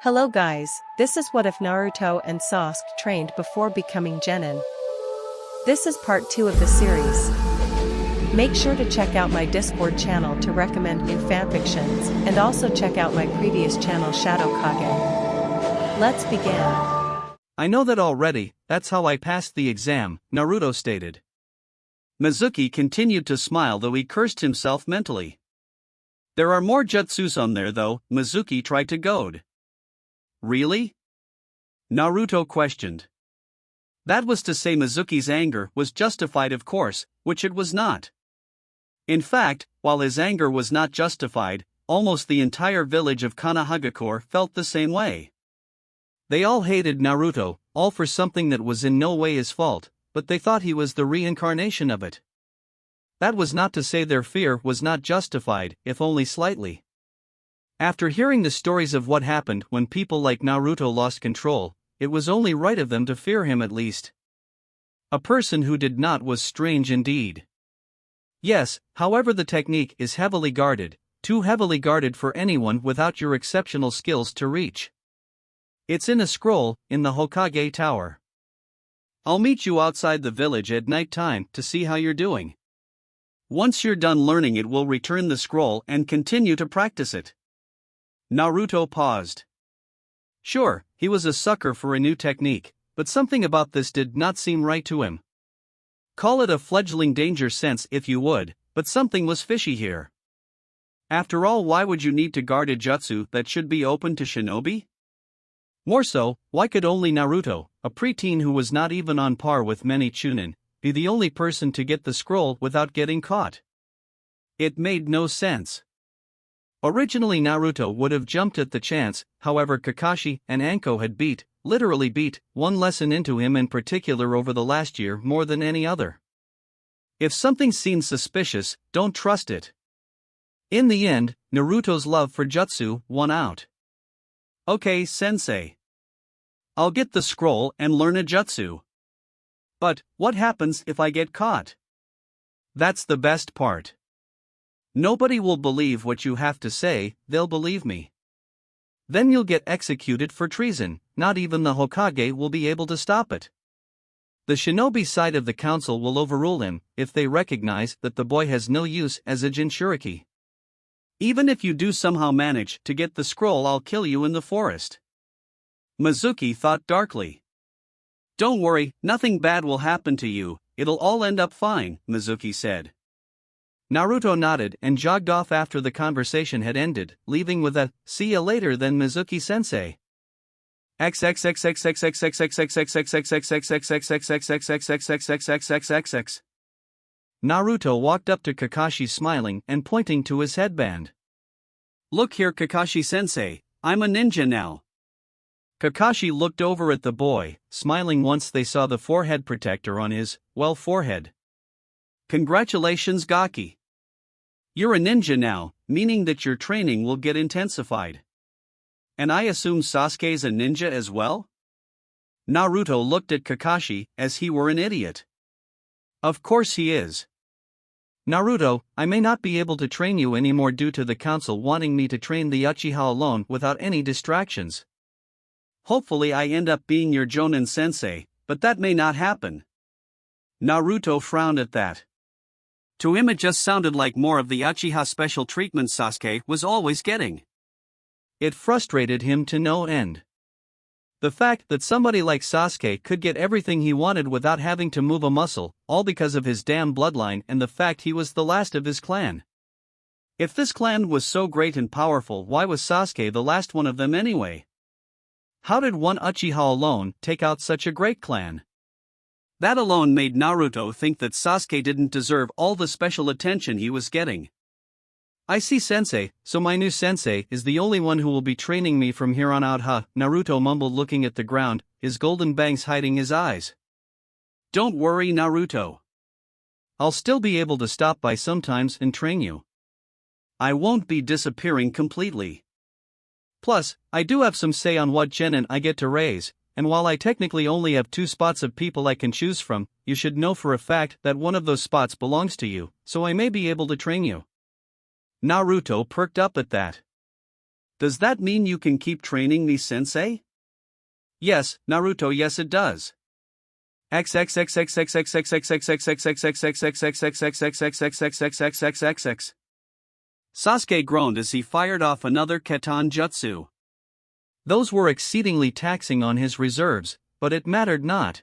Hello guys, this is what if Naruto and Sasuke trained before becoming Genin. This is part 2 of the series. Make sure to check out my Discord channel to recommend new fanfictions, and also check out my previous channel Shadow Kage. Let's begin. I know that already, that's how I passed the exam, Naruto stated. Mizuki continued to smile though he cursed himself mentally. There are more jutsus on there though, Mizuki tried to goad. Really? Naruto questioned. That was to say Mizuki's anger was justified, of course, which it was not. In fact, while his anger was not justified, almost the entire village of Konohagakure felt the same way. They all hated Naruto, all for something that was in no way his fault, but they thought he was the reincarnation of it. That was not to say their fear was not justified, if only slightly. After hearing the stories of what happened when people like Naruto lost control, it was only right of them to fear him at least. A person who did not was strange indeed. Yes, however, the technique is heavily guarded, too heavily guarded for anyone without your exceptional skills to reach. It's in a scroll, in the Hokage Tower. I'll meet you outside the village at night time to see how you're doing. Once you're done learning it, we'll return the scroll and continue to practice it. Naruto paused. Sure, he was a sucker for a new technique, but something about this did not seem right to him. Call it a fledgling danger sense if you would, but something was fishy here. After all, why would you need to guard a jutsu that should be open to shinobi? More so, why could only Naruto, a preteen who was not even on par with many chunin, be the only person to get the scroll without getting caught? It made no sense. Originally Naruto would have jumped at the chance, however Kakashi and Anko had literally beat, one lesson into him in particular over the last year more than any other. If something seems suspicious, don't trust it. In the end, Naruto's love for jutsu won out. Okay, sensei. I'll get the scroll and learn a jutsu. But, what happens if I get caught? That's the best part. Nobody will believe what you have to say, they'll believe me. Then you'll get executed for treason, not even the Hokage will be able to stop it. The shinobi side of the council will overrule him, if they recognize that the boy has no use as a jinchuriki. Even if you do somehow manage to get the scroll, I'll kill you in the forest. Mizuki thought darkly. Don't worry, nothing bad will happen to you, it'll all end up fine, Mizuki said. Naruto nodded and jogged off after the conversation had ended, leaving with a, see ya later then Mizuki-sensei. Naruto walked up to Kakashi smiling and pointing to his headband. Look here Kakashi-sensei, I'm a ninja now. Kakashi looked over at the boy, smiling once they saw the forehead protector on his, forehead. Congratulations Gaki. You're a ninja now, meaning that your training will get intensified. And I assume Sasuke's a ninja as well? Naruto looked at Kakashi as he were an idiot. Of course he is. Naruto, I may not be able to train you anymore due to the council wanting me to train the Uchiha alone without any distractions. Hopefully I end up being your Jonin sensei, but that may not happen. Naruto frowned at that. To him it just sounded like more of the Uchiha special treatment Sasuke was always getting. It frustrated him to no end. The fact that somebody like Sasuke could get everything he wanted without having to move a muscle, all because of his damn bloodline and the fact he was the last of his clan. If this clan was so great and powerful, why was Sasuke the last one of them anyway? How did one Uchiha alone take out such a great clan? That alone made Naruto think that Sasuke didn't deserve all the special attention he was getting. I see sensei, so my new sensei is the only one who will be training me from here on out, huh? Naruto mumbled looking at the ground, his golden bangs hiding his eyes. Don't worry Naruto. I'll still be able to stop by sometimes and train you. I won't be disappearing completely. Plus, I do have some say on what genin I get to raise. And while I technically only have 2 spots of people I can choose from, you should know for a fact that one of those spots belongs to you, so I may be able to train you. Naruto perked up at that. Does that mean you can keep training me, sensei? Yes, Naruto, yes it does. Sasuke groaned as he fired off another Keton jutsu. Those were exceedingly taxing on his reserves, but it mattered not.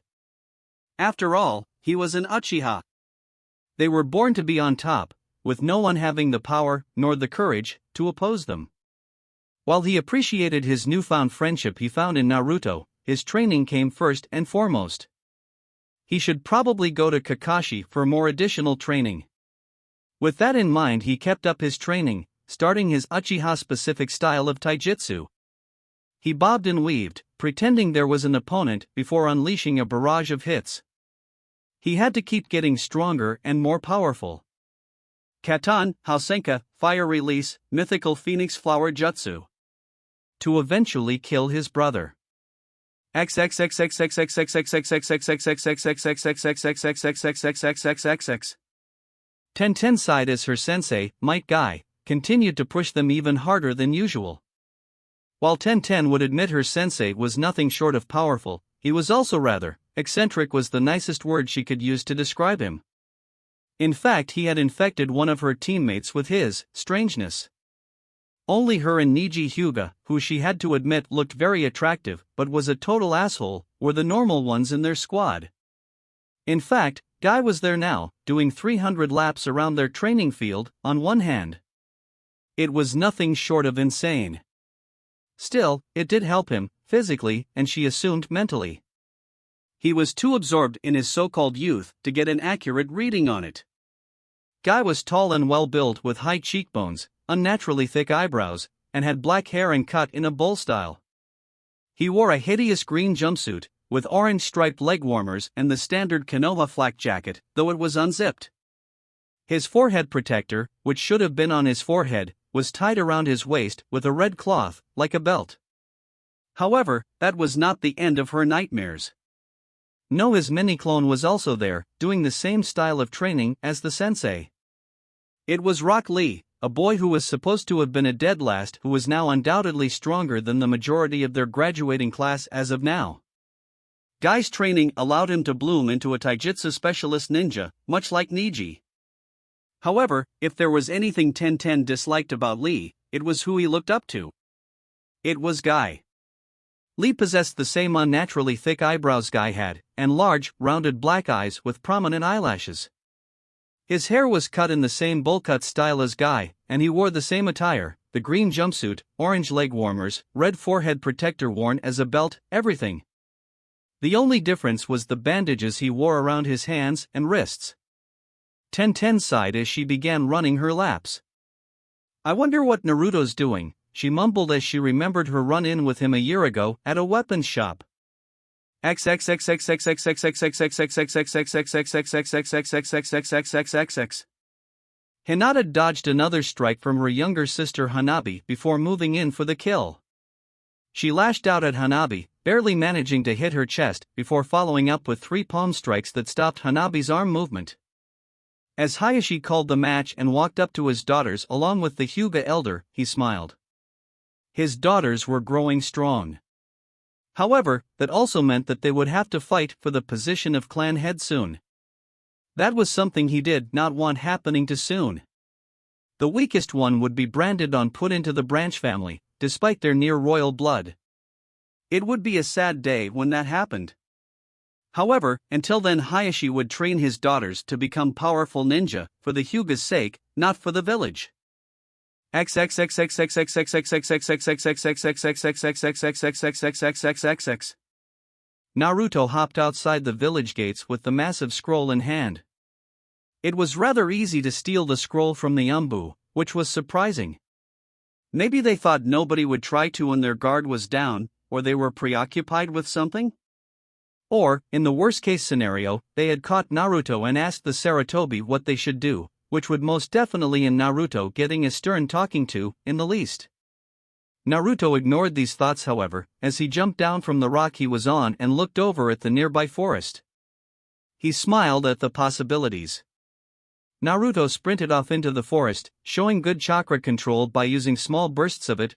After all, he was an Uchiha. They were born to be on top, with no one having the power, nor the courage, to oppose them. While he appreciated his newfound friendship he found in Naruto, his training came first and foremost. He should probably go to Kakashi for more additional training. With that in mind he kept up his training, starting his Uchiha-specific style of taijutsu. He bobbed and weaved, pretending there was an opponent before unleashing a barrage of hits. He had to keep getting stronger and more powerful. Katon, Hausenka, Fire Release, Mythical Phoenix Flower Jutsu. To eventually kill his brother. Tenten sighed as her sensei, Might Guy, continued to push them even harder than usual. While Tenten would admit her sensei was nothing short of powerful, he was also rather eccentric was the nicest word she could use to describe him. In fact, he had infected one of her teammates with his strangeness. Only her and Niji Hyuga, who she had to admit looked very attractive but was a total asshole, were the normal ones in their squad. In fact, Guy was there now, doing 300 laps around their training field, on one hand. It was nothing short of insane. Still, it did help him, physically, and she assumed mentally. He was too absorbed in his so-called youth to get an accurate reading on it. Guy was tall and well-built with high cheekbones, unnaturally thick eyebrows, and had black hair and cut in a bowl style. He wore a hideous green jumpsuit, with orange striped leg warmers and the standard Konoha flak jacket, though it was unzipped. His forehead protector, which should have been on his forehead, was tied around his waist with a red cloth, like a belt. However, that was not the end of her nightmares. No, his mini-clone was also there, doing the same style of training as the sensei. It was Rock Lee, a boy who was supposed to have been a dead last who was now undoubtedly stronger than the majority of their graduating class as of now. Guy's training allowed him to bloom into a taijutsu specialist ninja, much like Niji. However, if there was anything Tenten disliked about Lee, it was who he looked up to. It was Guy. Lee possessed the same unnaturally thick eyebrows Guy had, and large, rounded black eyes with prominent eyelashes. His hair was cut in the same bowl-cut style as Guy, and he wore the same attire, the green jumpsuit, orange leg warmers, red forehead protector worn as a belt, everything. The only difference was the bandages he wore around his hands and wrists. Tenten sighed as she began running her laps. I wonder what Naruto's doing, she mumbled as she remembered her run-in with him a year ago at a weapons shop. Hinata dodged another strike from her younger sister Hanabi before moving in for the kill. She lashed out at Hanabi, barely managing to hit her chest before following up with 3 palm strikes that stopped Hanabi's arm movement. As Hayashi called the match and walked up to his daughters along with the Hyuga elder, he smiled. His daughters were growing strong. However, that also meant that they would have to fight for the position of clan head soon. That was something he did not want happening too soon. The weakest one would be branded on put into the branch family, despite their near royal blood. It would be a sad day when that happened. However, until then Hayashi would train his daughters to become powerful ninja, for the Hyuga's sake, not for the village. Naruto hopped outside the village gates with the massive scroll in hand. It was rather easy to steal the scroll from the Umbu, which was surprising. Maybe they thought nobody would try to when their guard was down, or they were preoccupied with something? Or, in the worst-case scenario, they had caught Naruto and asked the Sarutobi what they should do, which would most definitely in Naruto getting a stern talking to, in the least. Naruto ignored these thoughts however, as he jumped down from the rock he was on and looked over at the nearby forest. He smiled at the possibilities. Naruto sprinted off into the forest, showing good chakra control by using small bursts of it,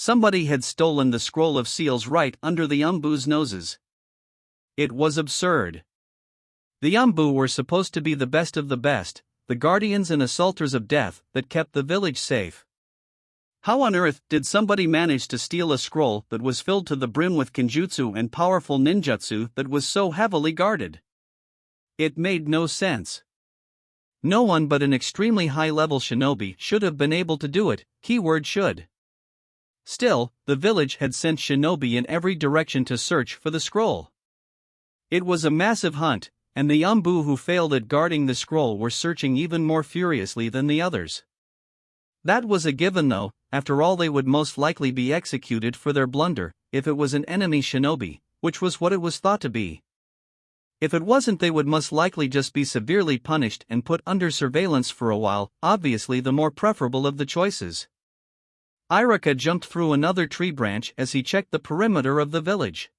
Somebody had stolen the scroll of seals right under the Umbu's noses. It was absurd. The Umbu were supposed to be the best of the best, the guardians and assaulters of death that kept the village safe. How on earth did somebody manage to steal a scroll that was filled to the brim with kenjutsu and powerful ninjutsu that was so heavily guarded? It made no sense. No one but an extremely high-level shinobi should have been able to do it, keyword should. Still, the village had sent shinobi in every direction to search for the scroll. It was a massive hunt, and the Umbu who failed at guarding the scroll were searching even more furiously than the others. That was a given though, after all they would most likely be executed for their blunder, if it was an enemy shinobi, which was what it was thought to be. If it wasn't, they would most likely just be severely punished and put under surveillance for a while, obviously the more preferable of the choices. Iraka jumped through another tree branch as he checked the perimeter of the village.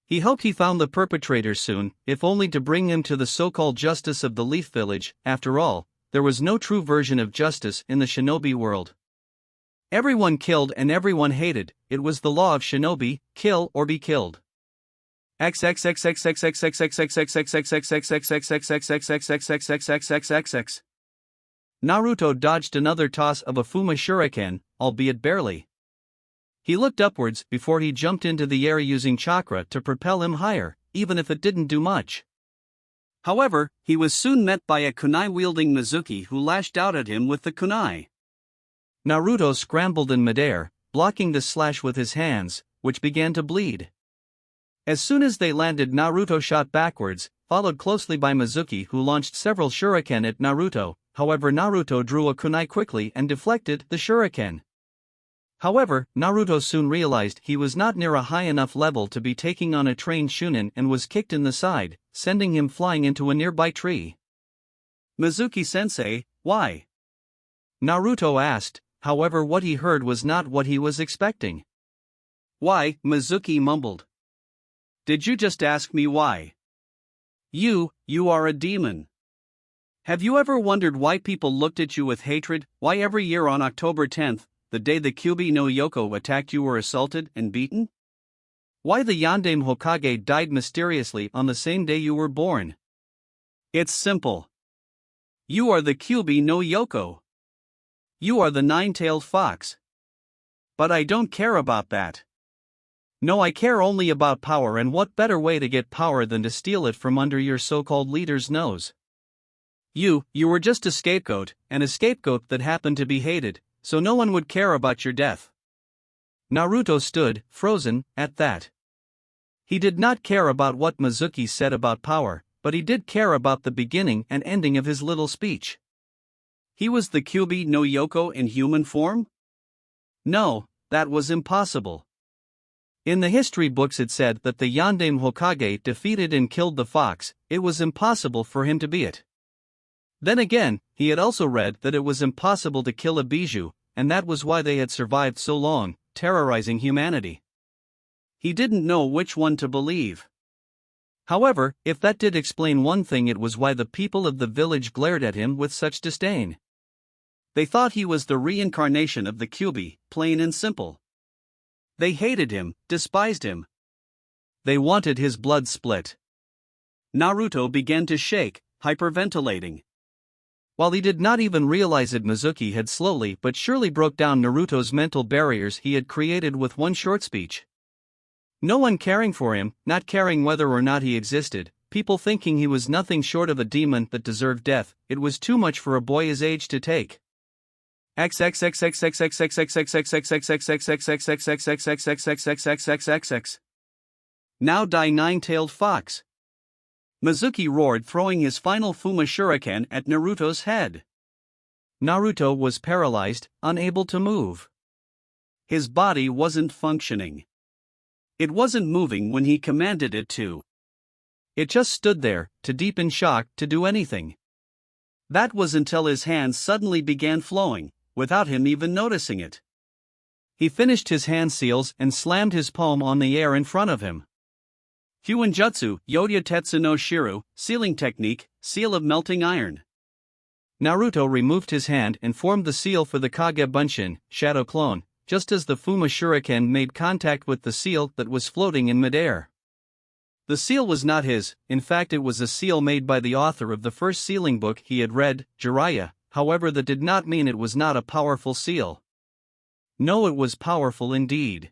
He hoped he found the perpetrator soon, if only to bring him to the so-called justice of the Leaf Village. After all, there was no true version of justice in the shinobi world. Everyone killed and everyone hated, it was the law of shinobi, kill or be killed. Naruto dodged another toss of a Fuma Shuriken, albeit barely. He looked upwards before he jumped into the air using chakra to propel him higher, even if it didn't do much. However, he was soon met by a kunai-wielding Mizuki who lashed out at him with the kunai. Naruto scrambled in midair, blocking the slash with his hands, which began to bleed. As soon as they landed, Naruto shot backwards, followed closely by Mizuki who launched several shuriken at Naruto. However, Naruto drew a kunai quickly and deflected the shuriken. However, Naruto soon realized he was not near a high enough level to be taking on a trained Shunin and was kicked in the side, sending him flying into a nearby tree. Mizuki-sensei, why? Naruto asked, however what he heard was not what he was expecting. Why? Mizuki mumbled. Did you just ask me why? You are a demon. Have you ever wondered why people looked at you with hatred, why every year on October 10th, the day the Kyuubi no Yoko attacked you were assaulted and beaten? Why the Yandame Hokage died mysteriously on the same day you were born? It's simple. You are the Kyuubi no Yoko. You are the nine-tailed fox. But I don't care about that. No, I care only about power, and what better way to get power than to steal it from under your so-called leader's nose? You were just a scapegoat, and a scapegoat that happened to be hated, so no one would care about your death. Naruto stood, frozen, at that. He did not care about what Mizuki said about power, but he did care about the beginning and ending of his little speech. He was the Kyuubi no Yoko in human form? No, that was impossible. In the history books it said that the Yandame Hokage defeated and killed the fox. It was impossible for him to be it. Then again, he had also read that it was impossible to kill a Bijou, and that was why they had survived so long, terrorizing humanity. He didn't know which one to believe. However, if that did explain one thing, it was why the people of the village glared at him with such disdain. They thought he was the reincarnation of the Kyuubi, plain and simple. They hated him, despised him. They wanted his blood split. Naruto began to shake, hyperventilating. While he did not even realize it, Mizuki had slowly but surely broke down Naruto's mental barriers he had created with one short speech. No one caring for him, not caring whether or not he existed, people thinking he was nothing short of a demon that deserved death. It was too much for a boy his age to take. Now die, nine-tailed fox! Mizuki roared, throwing his final Fuma Shuriken at Naruto's head. Naruto was paralyzed, unable to move. His body wasn't functioning. It wasn't moving when he commanded it to. It just stood there, too deep in shock to do anything. That was until his hands suddenly began flowing, without him even noticing it. He finished his hand seals and slammed his palm on the air in front of him. Huinjutsu, Yodya Tetsu no Shiru, sealing technique, seal of melting iron. Naruto removed his hand and formed the seal for the Kage Bunshin, shadow clone, just as the Fuma Shuriken made contact with the seal that was floating in midair. The seal was not his, in fact it was a seal made by the author of the first sealing book he had read, Jiraiya. However, that did not mean it was not a powerful seal. No, it was powerful indeed.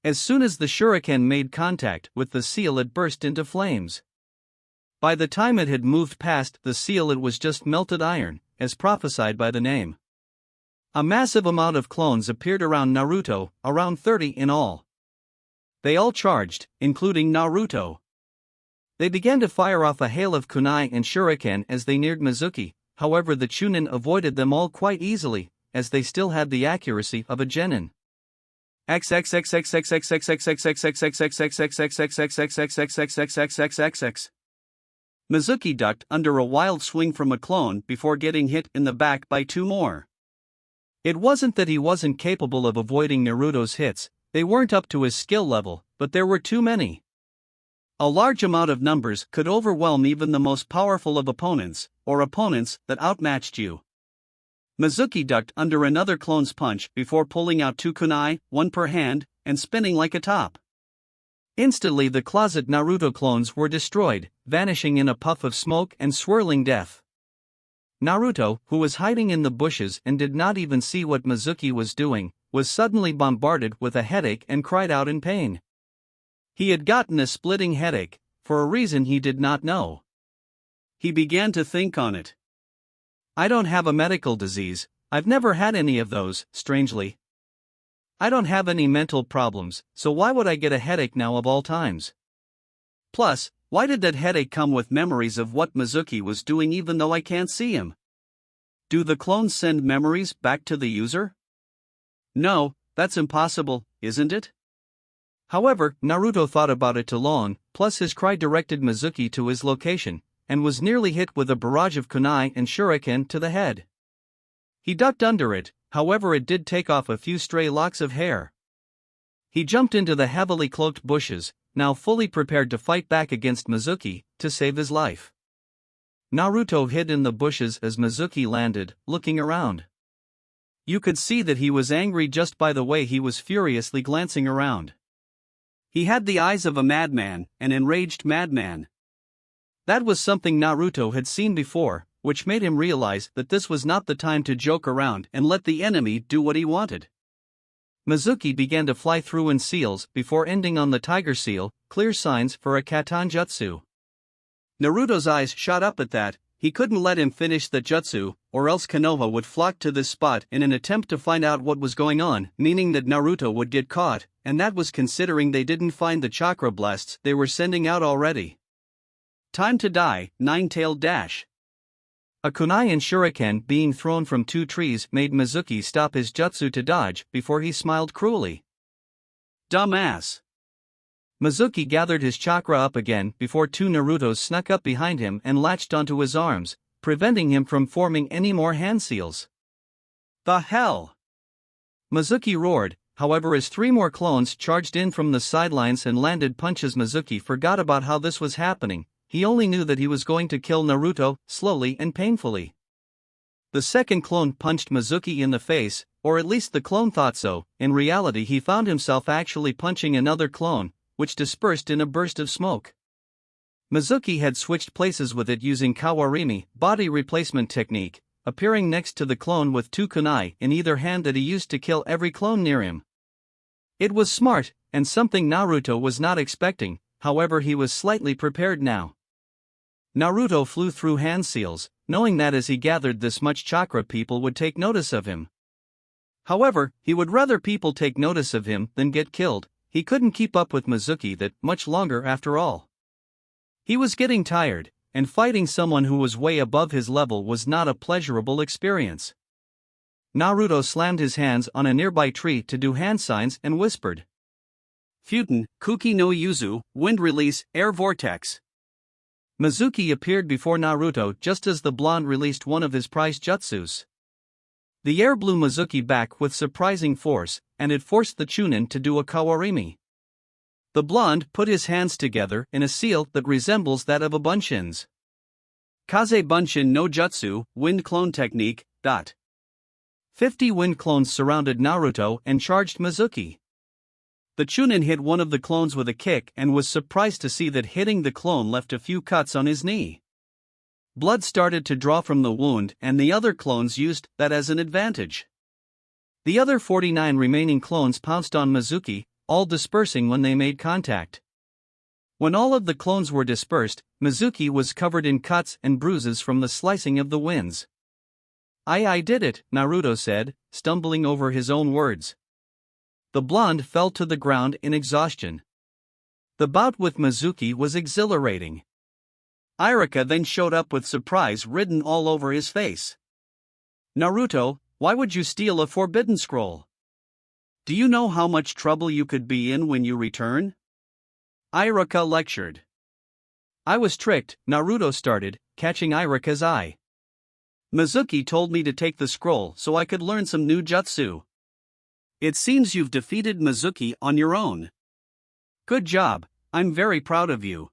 As soon as the shuriken made contact with the seal, it burst into flames. By the time it had moved past the seal, it was just melted iron, as prophesied by the name. A massive amount of clones appeared around Naruto, around 30 in all. They all charged, including Naruto. They began to fire off a hail of kunai and shuriken as they neared Mizuki. However, the Chunin avoided them all quite easily, as they still had the accuracy of a genin. Mizuki ducked under a wild swing from a clone before getting hit in the back by two more. It wasn't that he wasn't capable of avoiding Naruto's hits, they weren't up to his skill level, but there were too many. A large amount of numbers could overwhelm even the most powerful of opponents, or opponents that outmatched you. Mizuki ducked under another clone's punch before pulling out two kunai, one per hand, and spinning like a top. Instantly the closet Naruto clones were destroyed, vanishing in a puff of smoke and swirling death. Naruto, who was hiding in the bushes and did not even see what Mizuki was doing, was suddenly bombarded with a headache and cried out in pain. He had gotten a splitting headache, for a reason he did not know. He began to think on it. I don't have a medical disease, I've never had any of those, strangely. I don't have any mental problems, so why would I get a headache now of all times? Plus, why did that headache come with memories of what Mizuki was doing even though I can't see him? Do the clones send memories back to the user? No, that's impossible, isn't it? However, Naruto thought about it too long, plus his cry directed Mizuki to his location, and was nearly hit with a barrage of kunai and shuriken to the head. He ducked under it, however it did take off a few stray locks of hair. He jumped into the heavily cloaked bushes, now fully prepared to fight back against Mizuki, to save his life. Naruto hid in the bushes as Mizuki landed, looking around. You could see that he was angry just by the way he was furiously glancing around. He had the eyes of a madman, an enraged madman. That was something Naruto had seen before, which made him realize that this was not the time to joke around and let the enemy do what he wanted. Mizuki began to fly through in seals before ending on the tiger seal, clear signs for a katan jutsu. Naruto's eyes shot up at that. He couldn't let him finish the jutsu, or else Konoha would flock to this spot in an attempt to find out what was going on, meaning that Naruto would get caught, and that was considering they didn't find the chakra blasts they were sending out already. Time to die, nine-tailed dash. A kunai and shuriken being thrown from 2 trees made Mizuki stop his jutsu to dodge before he smiled cruelly. Dumbass. Mizuki gathered his chakra up again before 2 Narutos snuck up behind him and latched onto his arms, preventing him from forming any more hand seals. The hell? Mizuki roared, however as 3 more clones charged in from the sidelines and landed punches. Mizuki forgot about how this was happening. He only knew that he was going to kill Naruto, slowly and painfully. The second clone punched Mizuki in the face, or at least the clone thought so. In reality he found himself actually punching another clone, which dispersed in a burst of smoke. Mizuki had switched places with it using Kawarimi, body replacement technique, appearing next to the clone with 2 kunai in either hand that he used to kill every clone near him. It was smart, and something Naruto was not expecting, however he was slightly prepared now. Naruto flew through hand seals, knowing that as he gathered this much chakra people would take notice of him. However, he would rather people take notice of him than get killed. He couldn't keep up with Mizuki that much longer after all. He was getting tired, and fighting someone who was way above his level was not a pleasurable experience. Naruto slammed his hands on a nearby tree to do hand signs and whispered. Futen, Kuki no Yuzu, wind release, air vortex. Mizuki appeared before Naruto just as the blonde released one of his prized jutsus. The air blew Mizuki back with surprising force, and it forced the Chunin to do a kawarimi. The blonde put his hands together in a seal that resembles that of a bunshin's. Kaze bunshin no jutsu, wind clone technique. 50 wind clones surrounded Naruto and charged Mizuki. The Chunin hit one of the clones with a kick and was surprised to see that hitting the clone left a few cuts on his knee. Blood started to draw from the wound and the other clones used that as an advantage. The other 49 remaining clones pounced on Mizuki, all dispersing when they made contact. When all of the clones were dispersed, Mizuki was covered in cuts and bruises from the slicing of the winds. I did it, Naruto said, stumbling over his own words. The blonde fell to the ground in exhaustion. The bout with Mizuki was exhilarating. Iruka then showed up with surprise written all over his face. Naruto, why would you steal a forbidden scroll? Do you know how much trouble you could be in when you return? Iruka lectured. I was tricked, Naruto started, catching Iruka's eye. Mizuki told me to take the scroll so I could learn some new jutsu. It seems you've defeated Mizuki on your own. Good job, I'm very proud of you.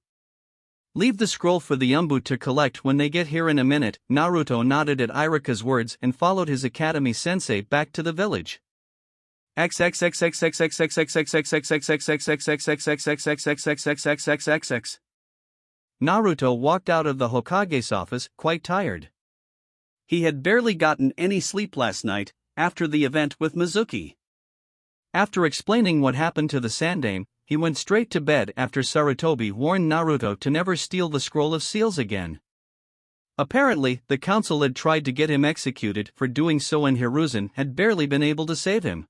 Leave the scroll for the Umbu to collect when they get here in a minute. Naruto nodded at Iruka's words and followed his academy sensei back to the village. Naruto walked out of the Hokage's office quite tired. He had barely gotten any sleep last night, after the event with Mizuki. After explaining what happened to the Sandaime, he went straight to bed after Sarutobi warned Naruto to never steal the Scroll of Seals again. Apparently, the council had tried to get him executed for doing so and Hiruzen had barely been able to save him.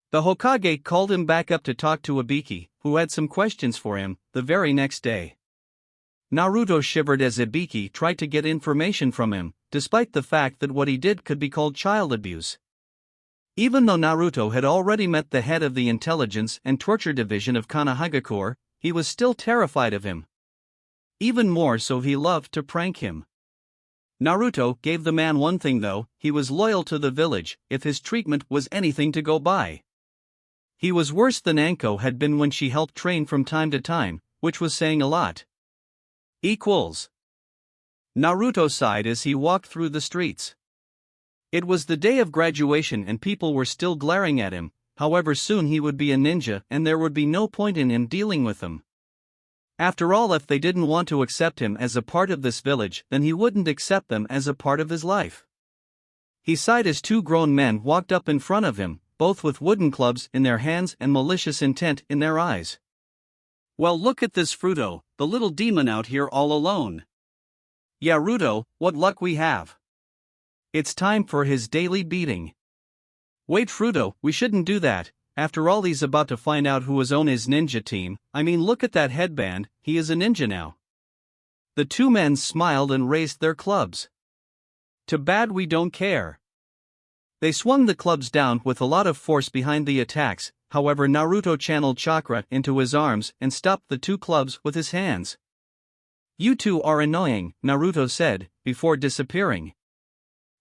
The Hokage called him back up to talk to Ibiki, who had some questions for him, the very next day. Naruto shivered as Ibiki tried to get information from him, despite the fact that what he did could be called child abuse. Even though Naruto had already met the head of the Intelligence and Torture Division of Konohagakure, he was still terrified of him. Even more so he loved to prank him. Naruto gave the man one thing though, he was loyal to the village, if his treatment was anything to go by. He was worse than Anko had been when she helped train from time to time, which was saying a lot. Equals. Naruto sighed as he walked through the streets. It was the day of graduation and people were still glaring at him, however soon he would be a ninja and there would be no point in him dealing with them. After all, if they didn't want to accept him as a part of this village, then he wouldn't accept them as a part of his life. He sighed as two grown men walked up in front of him, both with wooden clubs in their hands and malicious intent in their eyes. Well, look at this Fruto, the little demon out here all alone. Yeah, Ruto, what luck we have. It's time for his daily beating. Wait, Fruto, we shouldn't do that. After all, he's about to find out who is on his ninja team. I mean, look at that headband, he is a ninja now. The two men smiled and raised their clubs. Too bad we don't care. They swung the clubs down with a lot of force behind the attacks, however Naruto channeled chakra into his arms and stopped the two clubs with his hands. You two are annoying, Naruto said, before disappearing.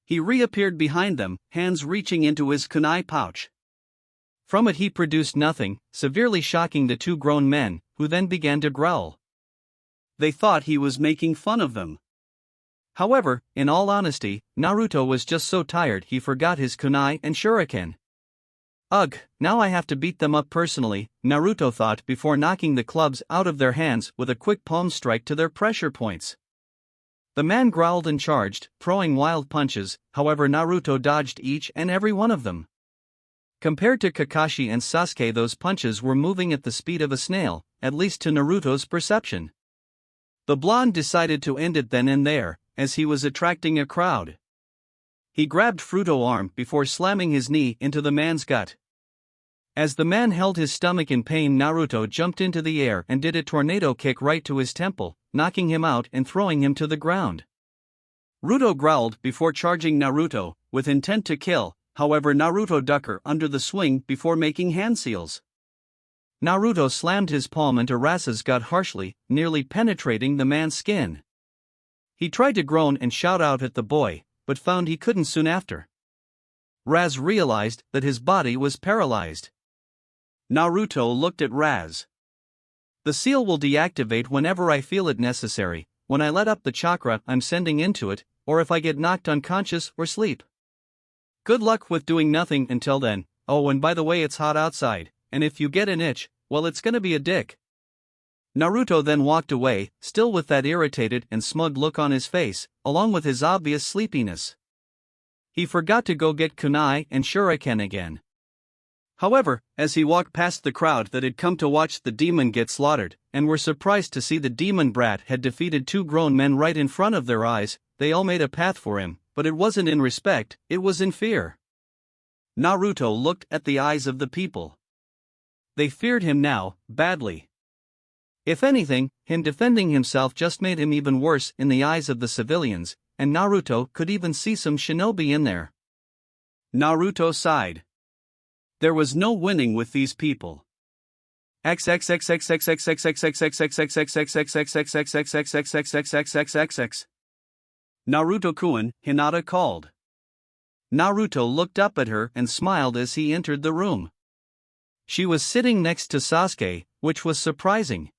He reappeared behind them, hands reaching into his kunai pouch. From it he produced nothing, severely shocking the two grown men, who then began to growl. They thought he was making fun of them. However, in all honesty, Naruto was just so tired he forgot his kunai and shuriken. Ugh, now I have to beat them up personally, Naruto thought before knocking the clubs out of their hands with a quick palm strike to their pressure points. The man growled and charged, throwing wild punches, however Naruto dodged each and every one of them. Compared to Kakashi and Sasuke, those punches were moving at the speed of a snail, at least to Naruto's perception. The blonde decided to end it then and there, as he was attracting a crowd. He grabbed Fruto's arm before slamming his knee into the man's gut. As the man held his stomach in pain, Naruto jumped into the air and did a tornado kick right to his temple, knocking him out and throwing him to the ground. Ruto growled before charging Naruto, with intent to kill, however Naruto ducked her under the swing before making hand seals. Naruto slammed his palm into Rasa's gut harshly, nearly penetrating the man's skin. He tried to groan and shout out at the boy, but found he couldn't soon after. Raz realized that his body was paralyzed. Naruto looked at Raz. The seal will deactivate whenever I feel it necessary, when I let up the chakra I'm sending into it, or if I get knocked unconscious or sleep. Good luck with doing nothing until then. Oh, and by the way, it's hot outside, and if you get an itch, well, it's gonna be a dick. Naruto then walked away, still with that irritated and smug look on his face, along with his obvious sleepiness. He forgot to go get kunai and shuriken again. However, as he walked past the crowd that had come to watch the demon get slaughtered, and were surprised to see the demon brat had defeated two grown men right in front of their eyes, they all made a path for him, but it wasn't in respect, it was in fear. Naruto looked at the eyes of the people. They feared him now, badly. If anything, him defending himself just made him even worse in the eyes of the civilians, and Naruto could even see some shinobi in there. Naruto sighed. There was no winning with these people. Naruto-kun, Hinata called. Naruto looked up at her and smiled as he entered the room. She was sitting next to Sasuke, which was surprising.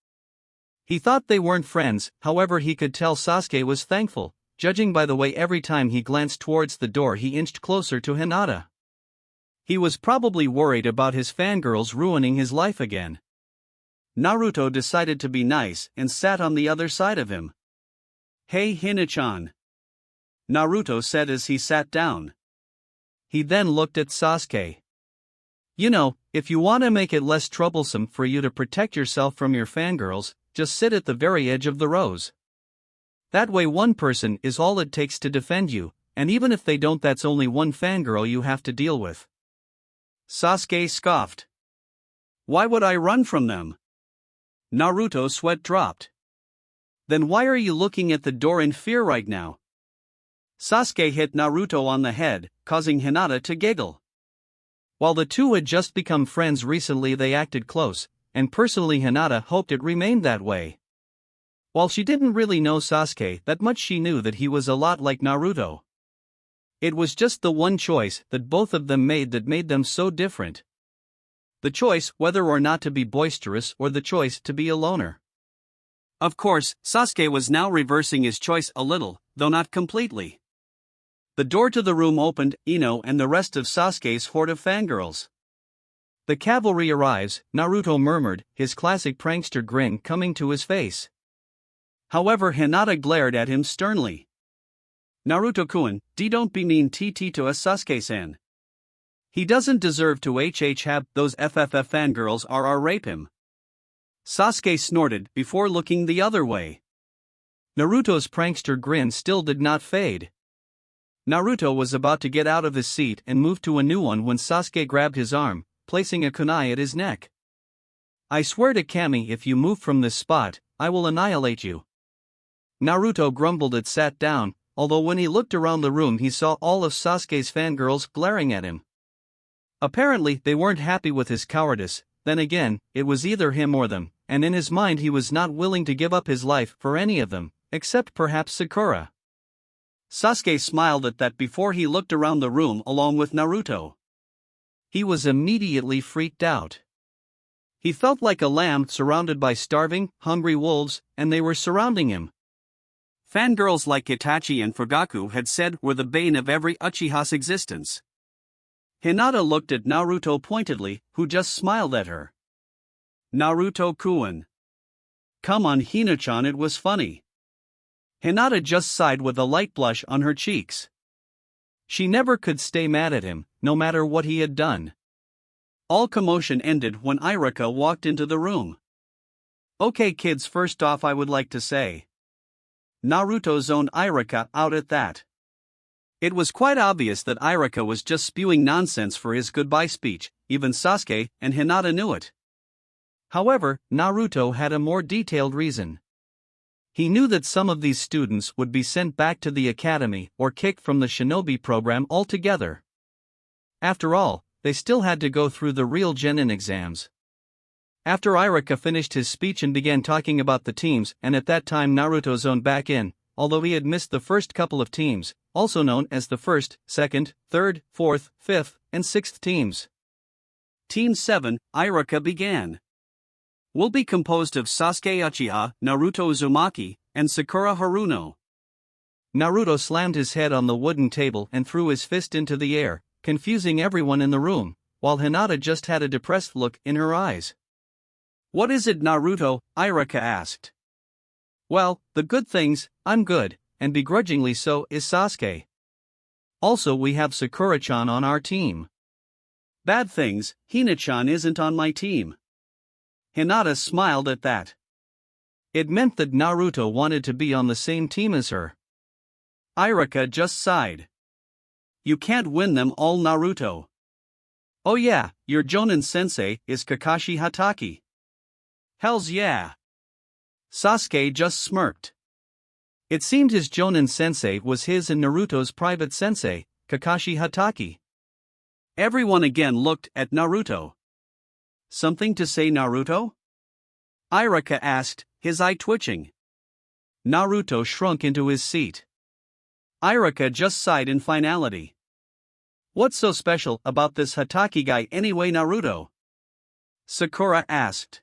He thought they weren't friends, however he could tell Sasuke was thankful, judging by the way every time he glanced towards the door he inched closer to Hinata. He was probably worried about his fangirls ruining his life again. Naruto decided to be nice and sat on the other side of him. Hey Hina-chan, Naruto said as he sat down. He then looked at Sasuke. You know, if you want to make it less troublesome for you to protect yourself from your fangirls, just sit at the very edge of the rows. That way one person is all it takes to defend you, and even if they don't, that's only one fangirl you have to deal with. Sasuke scoffed. Why would I run from them? Naruto's sweat dropped. Then why are you looking at the door in fear right now? Sasuke hit Naruto on the head, causing Hinata to giggle. While the two had just become friends recently, they acted close, and personally Hinata hoped it remained that way. While she didn't really know Sasuke that much, she knew that he was a lot like Naruto. It was just the one choice that both of them made that made them so different. The choice whether or not to be boisterous or the choice to be a loner. Of course, Sasuke was now reversing his choice a little, though not completely. The door to the room opened, Ino and the rest of Sasuke's horde of fangirls. The cavalry arrives, Naruto murmured, his classic prankster grin coming to his face. However, Hinata glared at him sternly. Naruto-kun, don't be mean to us Sasuke-san. He doesn't deserve to have those FFF fangirls rape him. Sasuke snorted before looking the other way. Naruto's prankster grin still did not fade. Naruto was about to get out of his seat and move to a new one when Sasuke grabbed his arm, placing a kunai at his neck. I swear to Kami, if you move from this spot, I will annihilate you. Naruto grumbled and sat down, although when he looked around the room he saw all of Sasuke's fangirls glaring at him. Apparently they weren't happy with his cowardice. Then again, it was either him or them, and in his mind he was not willing to give up his life for any of them, except perhaps Sakura. Sasuke smiled at that before he looked around the room along with Naruto. He was immediately freaked out. He felt like a lamb surrounded by starving, hungry wolves, and they were surrounding him. Fangirls like Itachi and Fugaku had said were the bane of every Uchiha's existence. Hinata looked at Naruto pointedly, who just smiled at her. Naruto-kun. Come on Hina-chan, it was funny. Hinata just sighed with a light blush on her cheeks. She never could stay mad at him, no matter what he had done. All commotion ended when Irika walked into the room. Okay kids, first off I would like to say. Naruto zoned Irika out at that. It was quite obvious that Irika was just spewing nonsense for his goodbye speech, even Sasuke and Hinata knew it. However, Naruto had a more detailed reason. He knew that some of these students would be sent back to the academy or kicked from the shinobi program altogether. After all, they still had to go through the Real Genin exams. After Irika finished his speech and began talking about the teams, and at that time Naruto zoned back in, although he had missed the first couple of teams, also known as the first, second, third, fourth, fifth, and sixth teams. Team 7, Irika began. Will be composed of Sasuke Uchiha, Naruto Uzumaki, and Sakura Haruno. Naruto slammed his head on the wooden table and threw his fist into the air, confusing everyone in the room, while Hinata just had a depressed look in her eyes. What is it, Naruto? Irika asked. Well, the good things, I'm good, and begrudgingly so is Sasuke. Also we have Sakura-chan on our team. Bad things, Hina-chan isn't on my team. Hinata smiled at that. It meant that Naruto wanted to be on the same team as her. Irika just sighed. You can't win them all, Naruto. Oh yeah, your Jonin sensei is Kakashi Hatake. Hells yeah. Sasuke just smirked. It seemed his Jonin sensei was his and Naruto's private sensei, Kakashi Hatake. Everyone again looked at Naruto. Something to say, Naruto? Irika asked, his eye twitching. Naruto shrunk into his seat. Irika just sighed in finality. What's so special about this Hatake guy anyway, Naruto? Sakura asked.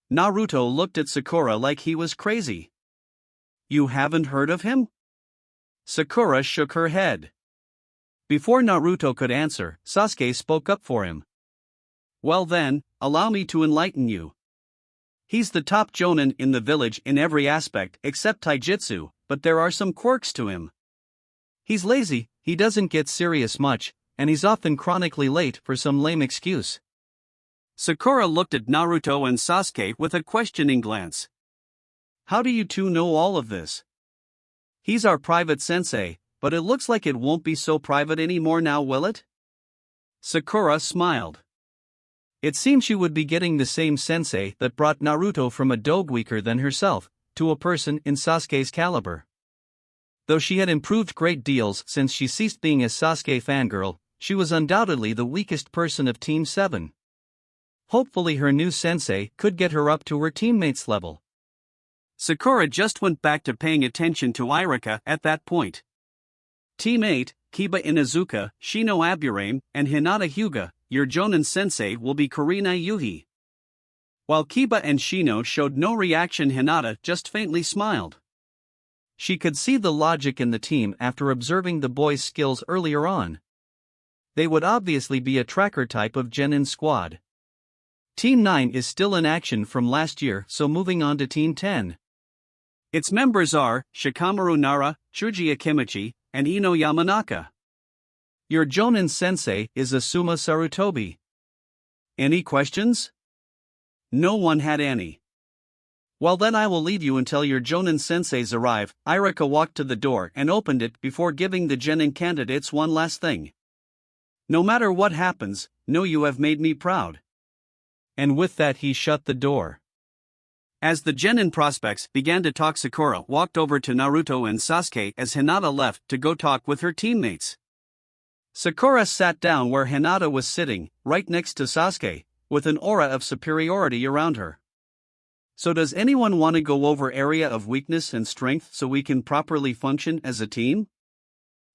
Naruto looked at Sakura like he was crazy. You haven't heard of him? Sakura shook her head. Before Naruto could answer, Sasuke spoke up for him. Well then, allow me to enlighten you. He's the top jonin in the village in every aspect except taijutsu, but there are some quirks to him. He's lazy, he doesn't get serious much, and he's often chronically late for some lame excuse. Sakura looked at Naruto and Sasuke with a questioning glance. How do you two know all of this? He's our private sensei, but it looks like it won't be so private anymore now, will it? Sakura smiled. It seemed she would be getting the same sensei that brought Naruto from a dogue weaker than herself, to a person in Sasuke's caliber. Though she had improved great deals since she ceased being a Sasuke fangirl, she was undoubtedly the weakest person of Team 7. Hopefully her new sensei could get her up to her teammates' level. Sakura just went back to paying attention to Irika at that point. Team 8, Kiba Inuzuka, Shino Aburame, and Hinata Hyuga, your Jonin sensei will be Kurina Yuhi. While Kiba and Shino showed no reaction, Hinata just faintly smiled. She could see the logic in the team after observing the boys' skills earlier on. They would obviously be a tracker type of Genin squad. Team 9 is still in action from last year, so moving on to Team 10. Its members are Shikamaru Nara, Chuji Akimichi, and Ino Yamanaka. Your Jonin sensei is Asuma Sarutobi. Any questions? No one had any. Well, then I will leave you until your Jonin senseis arrive. Irika walked to the door and opened it before giving the Genin candidates one last thing. No matter what happens, know you have made me proud. And with that he shut the door. As the Genin prospects began to talk, Sakura walked over to Naruto and Sasuke as Hinata left to go talk with her teammates. Sakura sat down where Hinata was sitting, right next to Sasuke, with an aura of superiority around her. So does anyone want to go over area of weakness and strength so we can properly function as a team?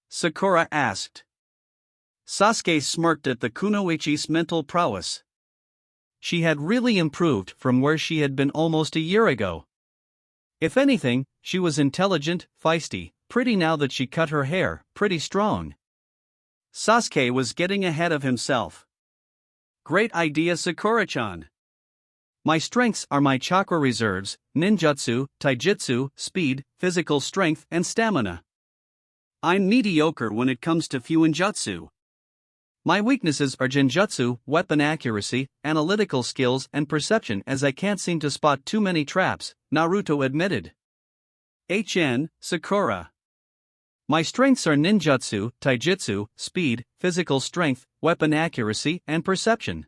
Sakura asked. Sasuke smirked at the kunoichi's mental prowess. She had really improved from where she had been almost a year ago. If anything, she was intelligent, feisty, pretty now that she cut her hair, pretty strong. Sasuke was getting ahead of himself. Great idea, Sakura-chan. My strengths are my chakra reserves, ninjutsu, taijutsu, speed, physical strength, and stamina. I'm mediocre when it comes to fuinjutsu. My weaknesses are genjutsu, weapon accuracy, analytical skills, and perception, as I can't seem to spot too many traps, Naruto admitted. Sakura. My strengths are ninjutsu, taijutsu, speed, physical strength, weapon accuracy, and perception.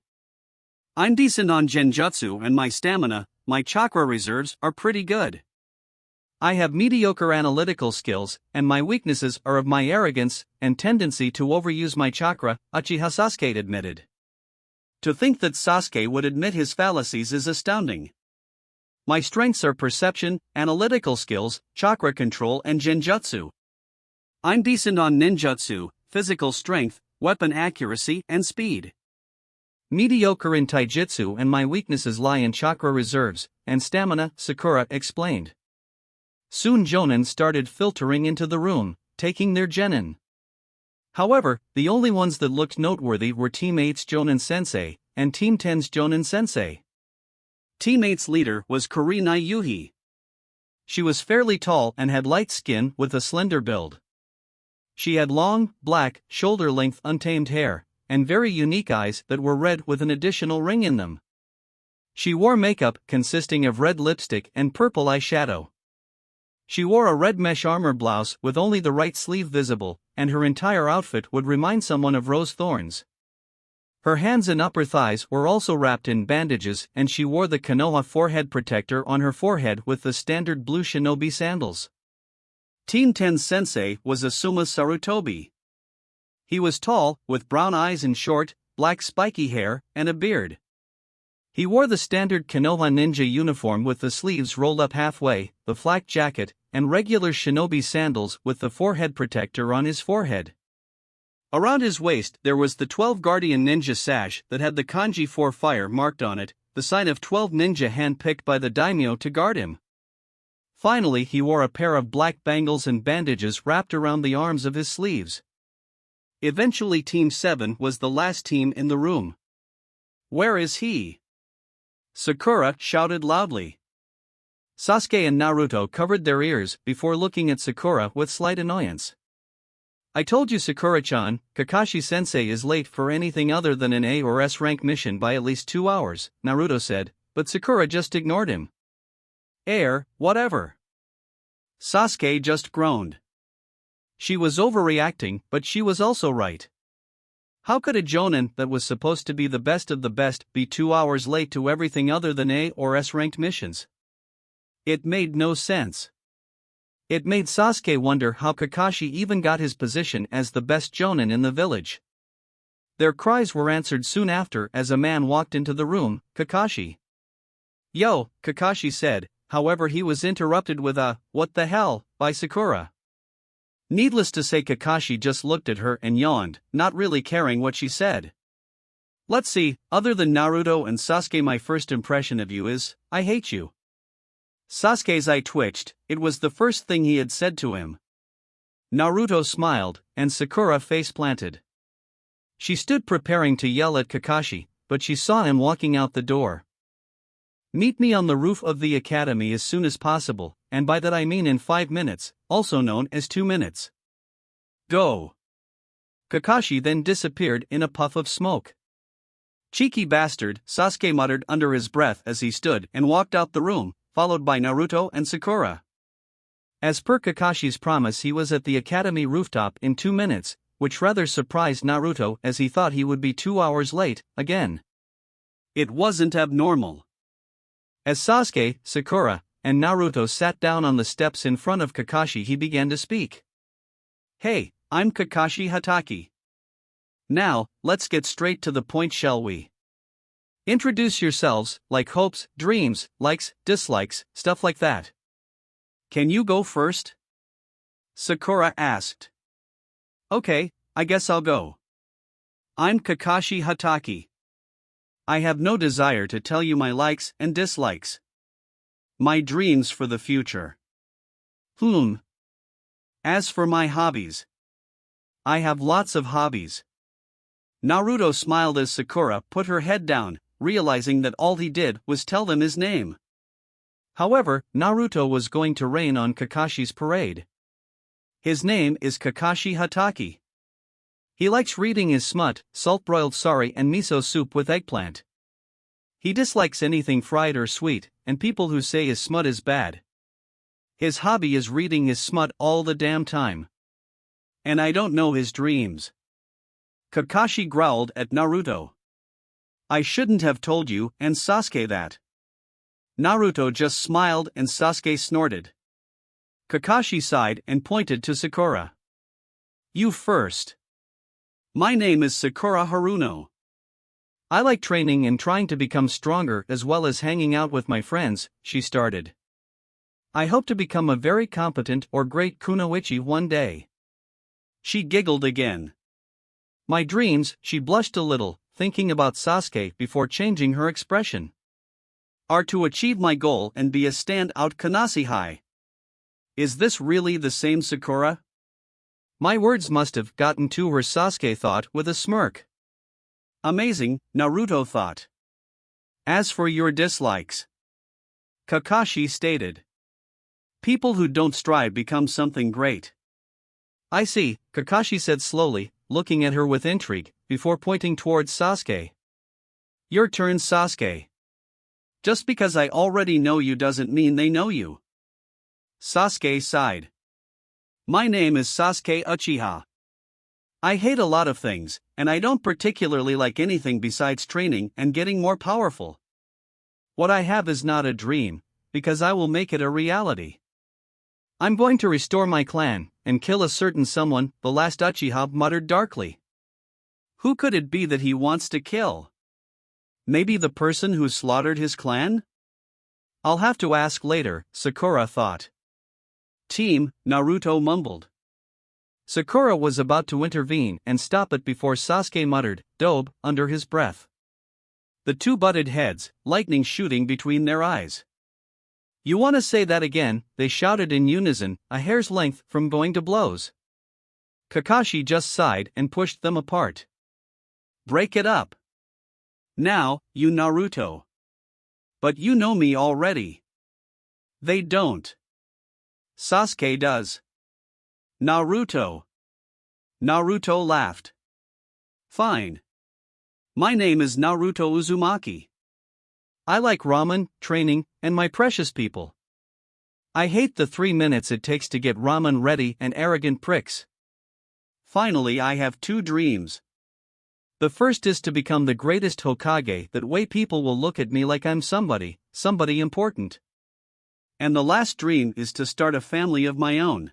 I'm decent on genjutsu and my stamina, my chakra reserves are pretty good. I have mediocre analytical skills, and my weaknesses are of my arrogance and tendency to overuse my chakra, Uchiha Sauske admitted. To think that Sasuke would admit his fallacies is astounding. My strengths are perception, analytical skills, chakra control, and genjutsu. I'm decent on ninjutsu, physical strength, weapon accuracy, and speed. Mediocre in taijutsu, and my weaknesses lie in chakra reserves and stamina, Sakura explained. Soon Jonin started filtering into the room, taking their Genin. However, the only ones that looked noteworthy were Team 8's Jonin Sensei and Team 10's Jonin Sensei. Team 8's leader was Kurina Yuhi. She was fairly tall and had light skin with a slender build. She had long, black, shoulder-length untamed hair, and very unique eyes that were red with an additional ring in them. She wore makeup consisting of red lipstick and purple eyeshadow. She wore a red mesh armor blouse with only the right sleeve visible, and her entire outfit would remind someone of rose thorns. Her hands and upper thighs were also wrapped in bandages, and she wore the Konoha forehead protector on her forehead with the standard blue shinobi sandals. Team 10's sensei was Asuma Sarutobi. He was tall, with brown eyes and short, black spiky hair, and a beard. He wore the standard Konoha ninja uniform with the sleeves rolled up halfway, the flak jacket, and regular shinobi sandals with the forehead protector on his forehead. Around his waist there was the 12 Guardian Ninja sash that had the kanji 4 fire marked on it, the sign of 12 ninja handpicked by the daimyo to guard him. Finally, he wore a pair of black bangles and bandages wrapped around the arms of his sleeves. Eventually Team 7 was the last team in the room. Where is he? Sakura shouted loudly. Sasuke and Naruto covered their ears before looking at Sakura with slight annoyance. I told you, Sakura-chan, Kakashi-sensei is late for anything other than an A or S rank mission by at least 2 hours, Naruto said, but Sakura just ignored him. Whatever. Sasuke just groaned. She was overreacting, but she was also right. How could a Jonin that was supposed to be the best of the best be 2 hours late to everything other than A or S ranked missions? It made no sense. It made Sasuke wonder how Kakashi even got his position as the best Jonin in the village. Their cries were answered soon after as a man walked into the room, Kakashi. Yo, Kakashi said, however he was interrupted with a, what the hell, by Sakura. Needless to say, Kakashi just looked at her and yawned, not really caring what she said. Let's see, other than Naruto and Sasuke, my first impression of you is, I hate you. Sasuke's eye twitched, it was the first thing he had said to him. Naruto smiled, and Sakura face planted. She stood preparing to yell at Kakashi, but she saw him walking out the door. Meet me on the roof of the academy as soon as possible, and by that I mean in 5 minutes, also known as 2 minutes. Go. Kakashi then disappeared in a puff of smoke. Cheeky bastard, Sasuke muttered under his breath as he stood and walked out the room, followed by Naruto and Sakura. As per Kakashi's promise, he was at the academy rooftop in 2 minutes, which rather surprised Naruto as he thought he would be 2 hours late, again. It wasn't abnormal. As Sasuke, Sakura, and Naruto sat down on the steps in front of Kakashi, he began to speak. Hey, I'm Kakashi Hatake. Now, let's get straight to the point, shall we? Introduce yourselves, like hopes, dreams, likes, dislikes, stuff like that. Can you go first? Sakura asked. Okay, I guess I'll go. I'm Kakashi Hatake. I have no desire to tell you my likes and dislikes. My dreams for the future. As for my hobbies, I have lots of hobbies. Naruto smiled as Sakura put her head down, realizing that all he did was tell them his name. However, Naruto was going to rain on Kakashi's parade. His name is Kakashi Hatake. He likes reading his smut, salt-broiled sari and miso soup with eggplant. He dislikes anything fried or sweet, and people who say his smut is bad. His hobby is reading his smut all the damn time. And I don't know his dreams. Kakashi growled at Naruto. I shouldn't have told you and Sasuke that. Naruto just smiled and Sasuke snorted. Kakashi sighed and pointed to Sakura. You first. My name is Sakura Haruno. I like training and trying to become stronger as well as hanging out with my friends, she started. I hope to become a very competent or great kunoichi one day. She giggled again. My dreams, she blushed a little, thinking about Sasuke before changing her expression, are to achieve my goal and be a stand-out Kanasihai. Is this really the same Sakura? My words must have gotten to her, Sasuke thought with a smirk. Amazing, Naruto thought. As for your dislikes, Kakashi stated. People who don't strive become something great. I see, Kakashi said slowly, looking at her with intrigue, before pointing towards Sasuke. Your turn, Sasuke. Just because I already know you doesn't mean they know you. Sasuke sighed. My name is Sasuke Uchiha. I hate a lot of things, and I don't particularly like anything besides training and getting more powerful. What I have is not a dream, because I will make it a reality. I'm going to restore my clan, and kill a certain someone, the last Uchiha muttered darkly. Who could it be that he wants to kill? Maybe the person who slaughtered his clan? I'll have to ask later, Sakura thought. Team, Naruto mumbled. Sakura was about to intervene and stop it before Sasuke muttered, "Dobe," under his breath. The two butted heads, lightning shooting between their eyes. You want to say that again, they shouted in unison, a hair's length from going to blows. Kakashi just sighed and pushed them apart. Break it up. Now, you Naruto. But you know me already. They don't. Sasuke does. Naruto. Naruto laughed. Fine. My name is Naruto Uzumaki. I like ramen, training, and my precious people. I hate the 3 minutes it takes to get ramen ready and arrogant pricks. Finally, I have 2 dreams. The first is to become the greatest Hokage, that way people will look at me like I'm somebody important. And the last dream is to start a family of my own.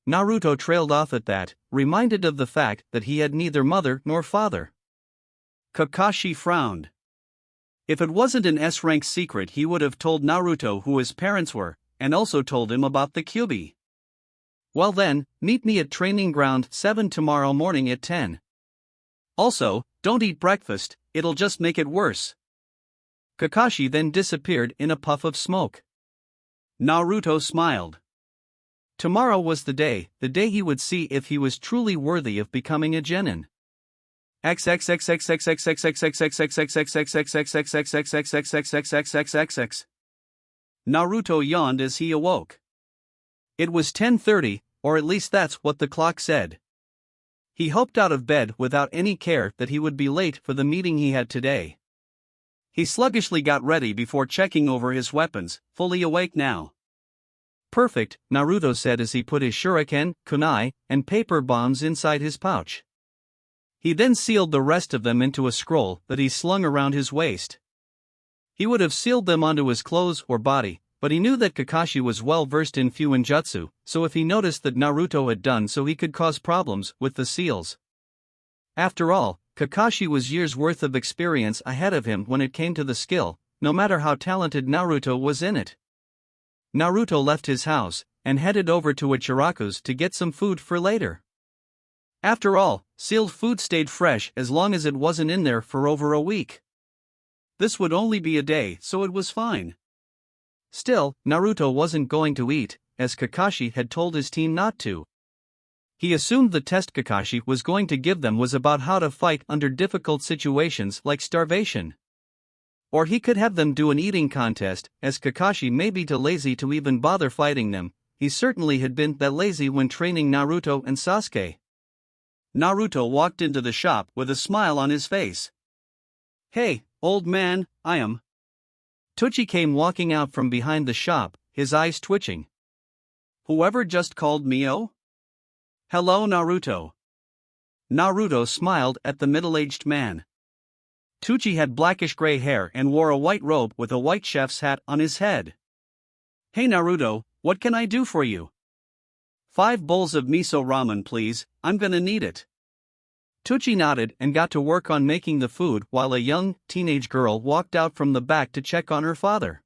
Naruto trailed off at that, reminded of the fact that he had neither mother nor father. Kakashi frowned. If it wasn't an S-rank secret, he would have told Naruto who his parents were, and also told him about the Kyuubi. Well then, meet me at Training Ground 7 tomorrow morning at 10. Also, Don't eat breakfast, it'll just make it worse. Kakashi then disappeared in a puff of smoke. Naruto smiled. Tomorrow was the day he would see if he was truly worthy of becoming a genin. Naruto yawned as he awoke. It was 10:30, or at least that's what the clock said. He hopped out of bed without any care that he would be late for the meeting he had today. He sluggishly got ready before checking over his weapons, fully awake now. Perfect, Naruto said as he put his shuriken, kunai, and paper bombs inside his pouch. He then sealed the rest of them into a scroll that he slung around his waist. He would have sealed them onto his clothes or body, but he knew that Kakashi was well versed in Fuinjutsu, so if he noticed that Naruto had done so he could cause problems with the seals. After all, Kakashi was years' worth of experience ahead of him when it came to the skill, no matter how talented Naruto was in it. Naruto left his house and headed over to Ichiraku's to get some food for later. After all, sealed food stayed fresh as long as it wasn't in there for over a week. This would only be a day, so it was fine. Still, Naruto wasn't going to eat, as Kakashi had told his team not to. He assumed the test Kakashi was going to give them was about how to fight under difficult situations like starvation. Or he could have them do an eating contest, as Kakashi may be too lazy to even bother fighting them. He certainly had been that lazy when training Naruto and Sasuke. Naruto walked into the shop with a smile on his face. "Hey, old man, I am." Tucci came walking out from behind the shop, his eyes twitching. "Whoever just called Mio?" "Hello, Naruto." Naruto smiled at the middle-aged man. Tucci had blackish-gray hair and wore a white robe with a white chef's hat on his head. "Hey Naruto, what can I do for you?" "5 bowls of miso ramen please, I'm gonna need it." Tucci nodded and got to work on making the food while a young, teenage girl walked out from the back to check on her father.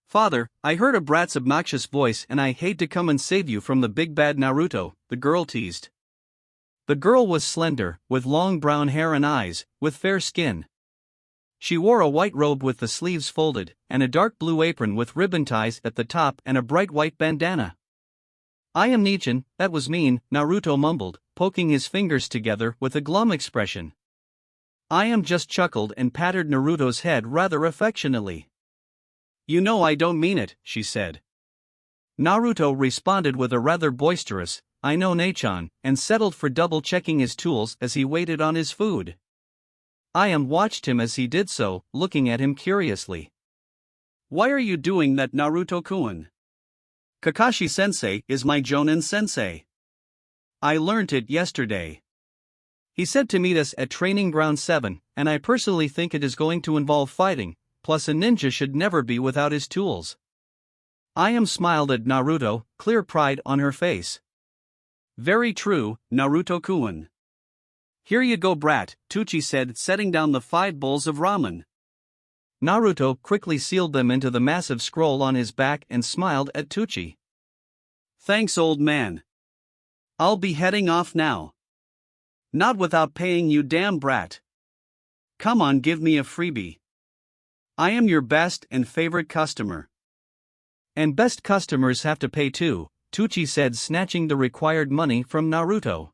"Father, I heard a brat's obnoxious voice and I hate to come and save you from the big bad Naruto," the girl teased. The girl was slender, with long brown hair and eyes, with fair skin. She wore a white robe with the sleeves folded, and a dark blue apron with ribbon ties at the top and a bright white bandana. "I am Nichin, that was mean," Naruto mumbled, poking his fingers together with a glum expression. "I am," just chuckled and patted Naruto's head rather affectionately. "You know I don't mean it," she said. Naruto responded with a rather boisterous, "I know Nichan," and settled for double-checking his tools as he waited on his food. I am watched him as he did so, looking at him curiously. "Why are you doing that, Naruto-kun?" "Kakashi-sensei is my Jonin sensei. I learnt it yesterday. He said to meet us at Training Ground 7, and I personally think it is going to involve fighting, plus a ninja should never be without his tools." I am smiled at Naruto, clear pride on her face. "Very true, Naruto-kun." "Here you go brat," Tucci said, setting down the 5 bowls of ramen. Naruto quickly sealed them into the massive scroll on his back and smiled at Tucci. "Thanks old man. I'll be heading off now." "Not without paying you damn brat. Come on, give me a freebie. I am your best and favorite customer." "And best customers have to pay too," Tucci said, snatching the required money from Naruto.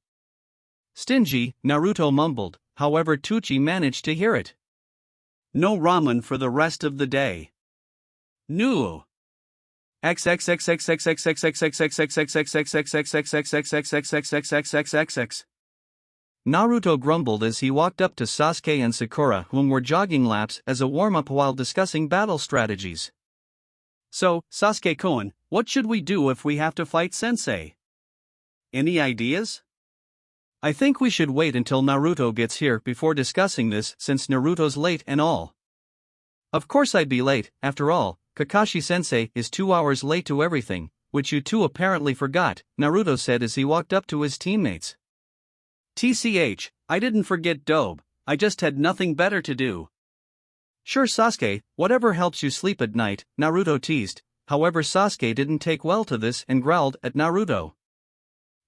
"Stingy," Naruto mumbled, however Tucci managed to hear it. "No ramen for the rest of the day." "No." Naruto grumbled as he walked up to Sasuke and Sakura, whom were jogging laps as a warm-up while discussing battle strategies. "So, Sasuke-kun, what should we do if we have to fight Sensei? Any ideas?" "I think we should wait until Naruto gets here before discussing this, since Naruto's late and all." "Of course I'd be late, after all, Kakashi-sensei is 2 hours late to everything, which you two apparently forgot," Naruto said as he walked up to his teammates. "TCH, I didn't forget dope, I just had nothing better to do." "Sure Sasuke, whatever helps you sleep at night," Naruto teased, however Sasuke didn't take well to this and growled at Naruto.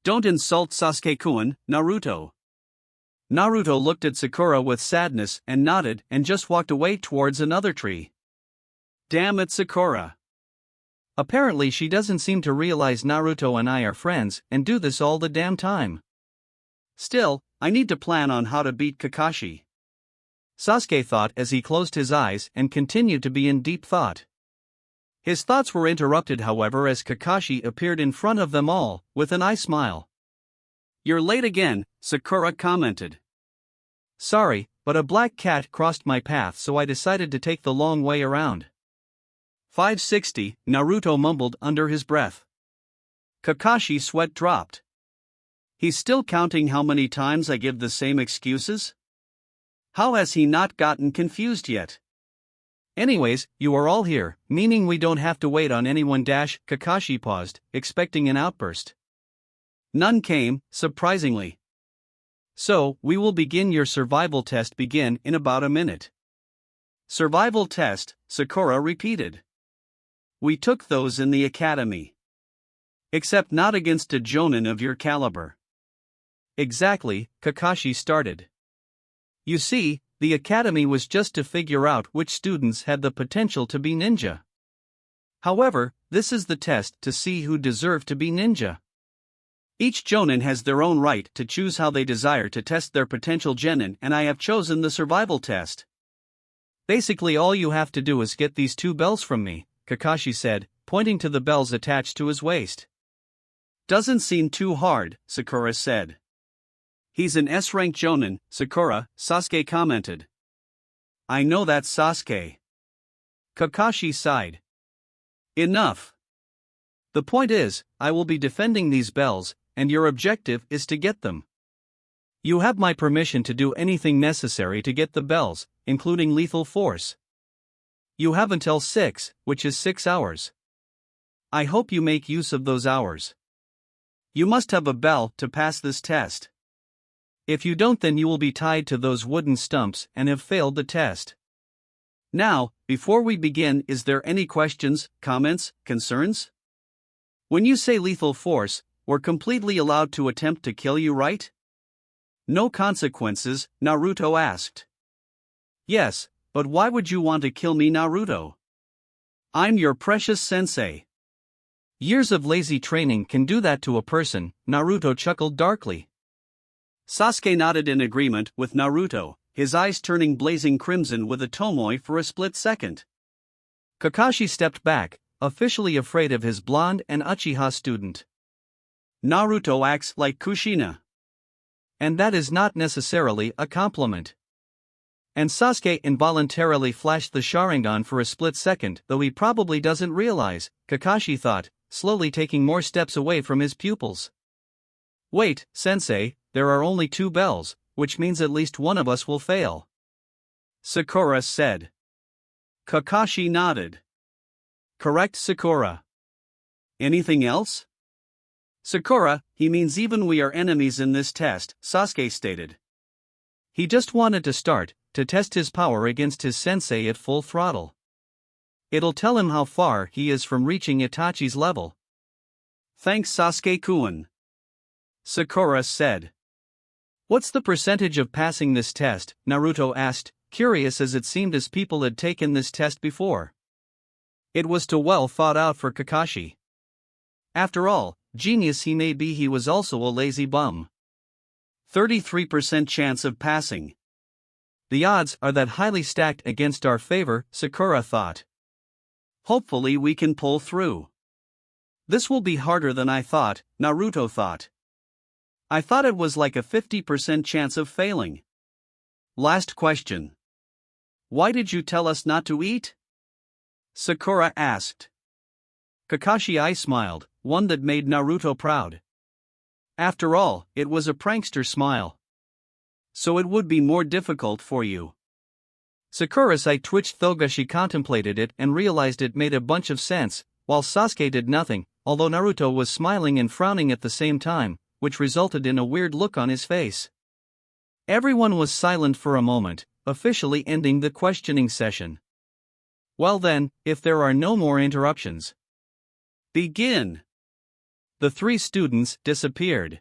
"Don't insult Sasuke-kun, Naruto. Naruto looked at Sakura with sadness and nodded and just walked away towards another tree. Damn it, Sakura. Apparently she doesn't seem to realize Naruto and I are friends and do this all the damn time. Still, I need to plan on how to beat Kakashi. Sasuke thought as he closed his eyes and continued to be in deep thought. His thoughts were interrupted, however, as Kakashi appeared in front of them all, with an eye smile. "You're late again," Sakura commented. "Sorry, but a black cat crossed my path, so I decided to take the long way around." 560, Naruto mumbled under his breath. Kakashi's sweat dropped. He's still counting how many times I give the same excuses? How has he not gotten confused yet? Anyways, you are all here, meaning we don't have to wait on anyone. Kakashi paused, expecting an outburst. None came, surprisingly. So, we will begin. Your survival test begin in about a minute. Survival test, Sakura repeated. We took those in the academy. Except not against a jonin of your caliber. Exactly, Kakashi started. You see, the academy was just to figure out which students had the potential to be ninja. However, this is the test to see who deserve to be ninja. Each jonin has their own right to choose how they desire to test their potential genin, and I have chosen the survival test. Basically all you have to do is get these 2 bells from me, Kakashi said, pointing to the bells attached to his waist. Doesn't seem too hard, Sakura said. He's an S-rank jonin, Sakura, Sasuke commented. I know that, Sasuke. Kakashi sighed. Enough. The point is, I will be defending these bells, and your objective is to get them. You have my permission to do anything necessary to get the bells, including lethal force. You have until 6, which is 6 hours. I hope you make use of those hours. You must have a bell to pass this test. If you don't, then you will be tied to those wooden stumps and have failed the test. Now, before we begin, is there any questions, comments, concerns? When you say lethal force, we're completely allowed to attempt to kill you, right? No consequences, Naruto asked. Yes, but why would you want to kill me, Naruto? I'm your precious sensei. Years of lazy training can do that to a person, Naruto chuckled darkly. Sasuke nodded in agreement with Naruto, his eyes turning blazing crimson with a tomoe for a split second. Kakashi stepped back, officially afraid of his blonde and Uchiha student. Naruto acts like Kushina. And that is not necessarily a compliment. And Sasuke involuntarily flashed the Sharingan for a split second, though he probably doesn't realize, Kakashi thought, slowly taking more steps away from his pupils. Wait, sensei, there are only 2 bells, which means at least one of us will fail. Sakura said. Kakashi nodded. Correct, Sakura. Anything else? Sakura, he means even we are enemies in this test, Sasuke stated. He just wanted to start, to test his power against his sensei at full throttle. It'll tell him how far he is from reaching Itachi's level. Thanks, Sasuke-kun. Sakura said. What's the percentage of passing this test? Naruto asked, curious as it seemed as people had taken this test before. It was too well thought out for Kakashi. After all, genius he may be, he was also a lazy bum. 33% chance of passing. The odds are that highly stacked against our favor, Sakura thought. Hopefully we can pull through. This will be harder than I thought, Naruto thought. I thought it was like a 50% chance of failing. Last question. Why did you tell us not to eat? Sakura asked. Kakashi I smiled, one that made Naruto proud. After all, it was a prankster smile. So it would be more difficult for you. Sakura's eye twitched though she contemplated it and realized it made a bunch of sense, while Sasuke did nothing, although Naruto was smiling and frowning at the same time, which resulted in a weird look on his face. Everyone was silent for a moment, officially ending the questioning session. Well then, if there are no more interruptions. Begin. The 3 students disappeared.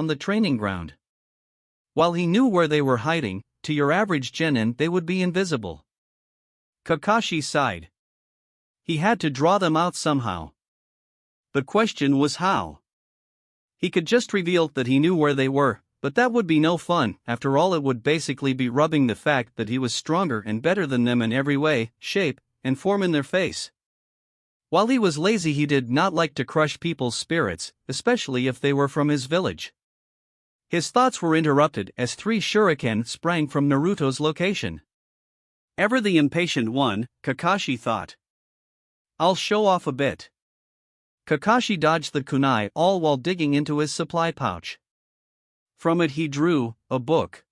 around the training ground. While he knew where they were hiding, to your average genin they would be invisible. Kakashi sighed. He had to draw them out somehow. The question was how. He could just reveal that he knew where they were, but that would be no fun. After all, it would basically be rubbing the fact that he was stronger and better than them in every way, shape, and form in their face. While he was lazy, he did not like to crush people's spirits, especially if they were from his village. His thoughts were interrupted as 3 shuriken sprang from Naruto's location. Ever the impatient one, Kakashi thought. I'll show off a bit. Kakashi dodged the kunai all while digging into his supply pouch. From it he drew a book.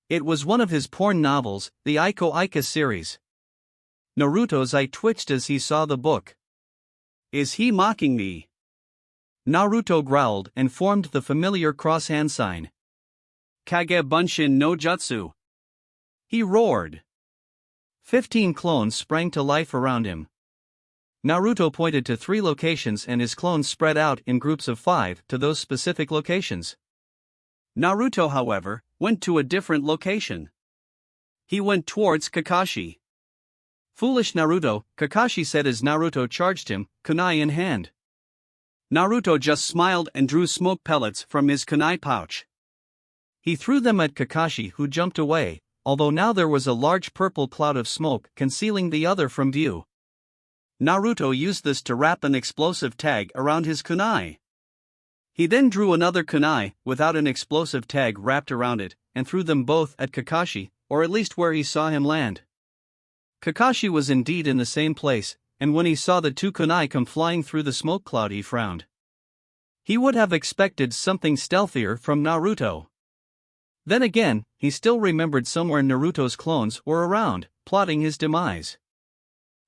It was one of his porn novels, the Aiko Aika series. Naruto's eye twitched as he saw the book. Is he mocking me? Naruto growled and formed the familiar cross-hand sign. Kage Bunshin no Jutsu. He roared. 15 clones sprang to life around him. Naruto pointed to 3 locations and his clones spread out in groups of 5 to those specific locations. Naruto, however, went to a different location. He went towards Kakashi. Foolish Naruto, Kakashi said as Naruto charged him, kunai in hand. Naruto just smiled and drew smoke pellets from his kunai pouch. He threw them at Kakashi, who jumped away, although now there was a large purple cloud of smoke concealing the other from view. Naruto used this to wrap an explosive tag around his kunai. He then drew another kunai, without an explosive tag wrapped around it, and threw them both at Kakashi, or at least where he saw him land. Kakashi was indeed in the same place, and when he saw the 2 kunai come flying through the smoke cloud he frowned. He would have expected something stealthier from Naruto. Then again, he still remembered somewhere Naruto's clones were around, plotting his demise.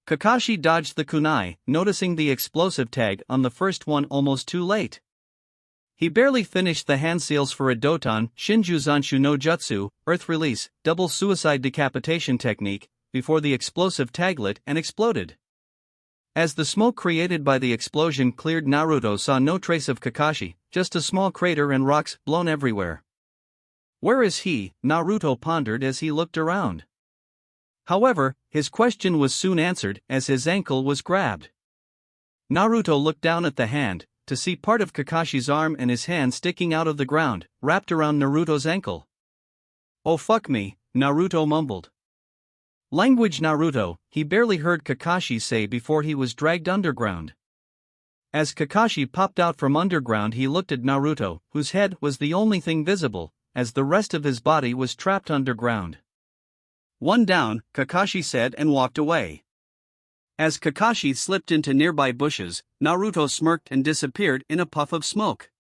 Kakashi dodged the kunai, noticing the explosive tag on the first one almost too late. He barely finished the hand seals for a Doton Shinjuzanshu no Jutsu, Earth Release, double suicide decapitation technique, before the explosive tag lit and exploded. As the smoke created by the explosion cleared, Naruto saw no trace of Kakashi, just a small crater and rocks blown everywhere. Where is he? Naruto pondered as he looked around. However, his question was soon answered as his ankle was grabbed. Naruto looked down at the hand, to see part of Kakashi's arm and his hand sticking out of the ground, wrapped around Naruto's ankle. Oh fuck me, Naruto mumbled. Language Naruto, he barely heard Kakashi say before he was dragged underground. As Kakashi popped out from underground, he looked at Naruto, whose head was the only thing visible, as the rest of his body was trapped underground. One down, Kakashi said and walked away. As Kakashi slipped into nearby bushes, Naruto smirked and disappeared in a puff of smoke.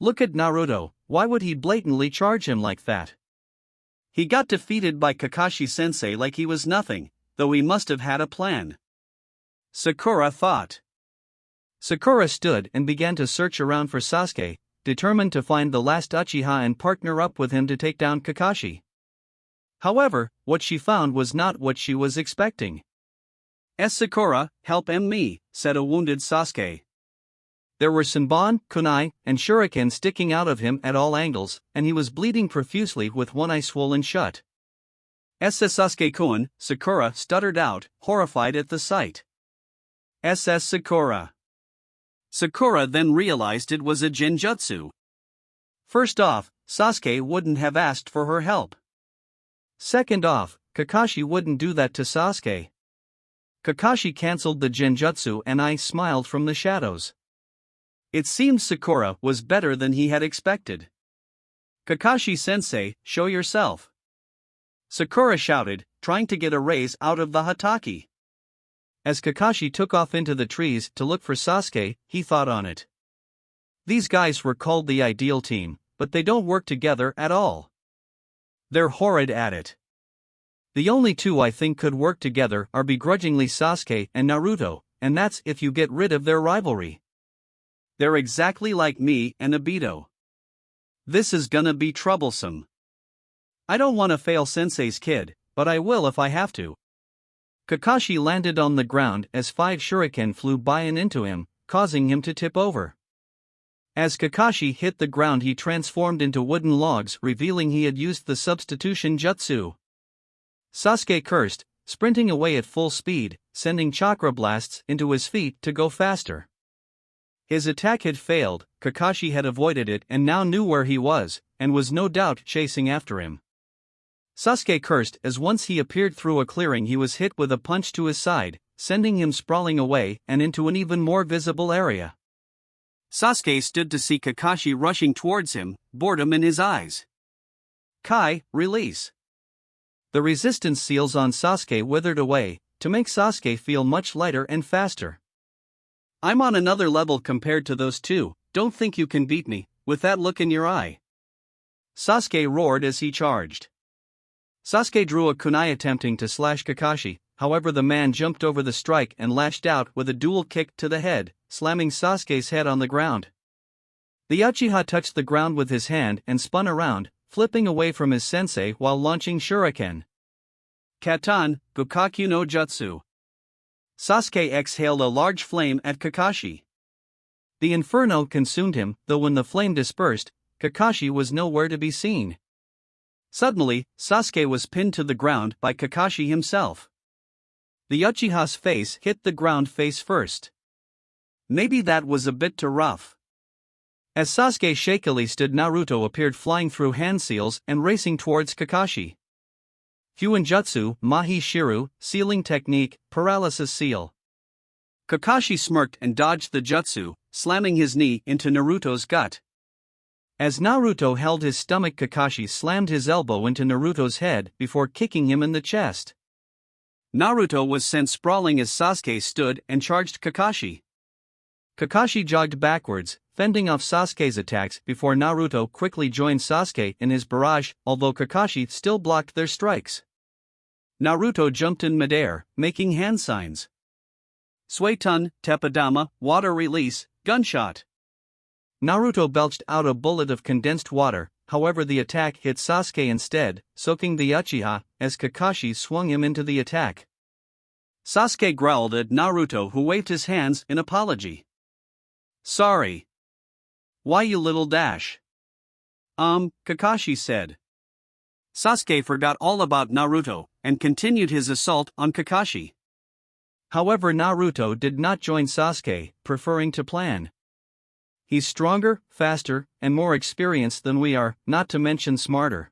Look at Naruto, why would he blatantly charge him like that? He got defeated by Kakashi-sensei like he was nothing, though he must have had a plan. Sakura thought. Sakura stood and began to search around for Sasuke, determined to find the last Uchiha and partner up with him to take down Kakashi. However, what she found was not what she was expecting. Sakura, help me, said a wounded Sasuke. There were Senbon, kunai, and shuriken sticking out of him at all angles, and he was bleeding profusely with one eye swollen shut. Sasuke-kun, Sakura stuttered out, horrified at the sight. Sakura. Sakura then realized it was a genjutsu. First off, Sasuke wouldn't have asked for her help. Second off, Kakashi wouldn't do that to Sasuke. Kakashi cancelled the genjutsu and I smiled from the shadows. It seemed Sakura was better than he had expected. Kakashi-sensei, show yourself. Sakura shouted, trying to get a raise out of the Hataki. As Kakashi took off into the trees to look for Sasuke, he thought on it. These guys were called the ideal team, but they don't work together at all. They're horrid at it. The only 2 I think could work together are begrudgingly Sasuke and Naruto, and that's if you get rid of their rivalry. They're exactly like me and Obito. This is gonna be troublesome. I don't wanna fail Sensei's kid, but I will if I have to. Kakashi landed on the ground as 5 shuriken flew by and into him, causing him to tip over. As Kakashi hit the ground, he transformed into wooden logs, revealing he had used the substitution jutsu. Sasuke cursed, sprinting away at full speed, sending chakra blasts into his feet to go faster. His attack had failed, Kakashi had avoided it and now knew where he was, and was no doubt chasing after him. Sasuke cursed as once he appeared through a clearing he was hit with a punch to his side, sending him sprawling away and into an even more visible area. Sasuke stood to see Kakashi rushing towards him, boredom in his eyes. Kai, release. The resistance seals on Sasuke withered away, to make Sasuke feel much lighter and faster. I'm on another level compared to those two, don't think you can beat me, with that look in your eye. Sasuke roared as he charged. Sasuke drew a kunai attempting to slash Kakashi, however the man jumped over the strike and lashed out with a dual kick to the head, slamming Sasuke's head on the ground. The Uchiha touched the ground with his hand and spun around, flipping away from his sensei while launching shuriken. Katan, Gokakyu no Jutsu. Sasuke exhaled a large flame at Kakashi. The inferno consumed him, though when the flame dispersed, Kakashi was nowhere to be seen. Suddenly, Sasuke was pinned to the ground by Kakashi himself. The Uchiha's face hit the ground face first. Maybe that was a bit too rough. As Sasuke shakily stood, Naruto appeared flying through hand seals and racing towards Kakashi. Fuinjutsu, Mahi Shiru, Sealing Technique, Paralysis Seal. Kakashi smirked and dodged the jutsu, slamming his knee into Naruto's gut. As Naruto held his stomach, Kakashi slammed his elbow into Naruto's head before kicking him in the chest. Naruto was sent sprawling as Sasuke stood and charged Kakashi. Kakashi jogged backwards, fending off Sasuke's attacks before Naruto quickly joined Sasuke in his barrage, although Kakashi still blocked their strikes. Naruto jumped in midair, making hand signs. Suetun, Teppadama, water release, gunshot. Naruto belched out a bullet of condensed water, however the attack hit Sasuke instead, soaking the Uchiha, as Kakashi swung him into the attack. Sasuke growled at Naruto, who waved his hands in apology. Sorry. Why, you little dash? Kakashi said. Sasuke forgot all about Naruto, and continued his assault on Kakashi. However, Naruto did not join Sasuke, preferring to plan. He's stronger, faster, and more experienced than we are, not to mention smarter.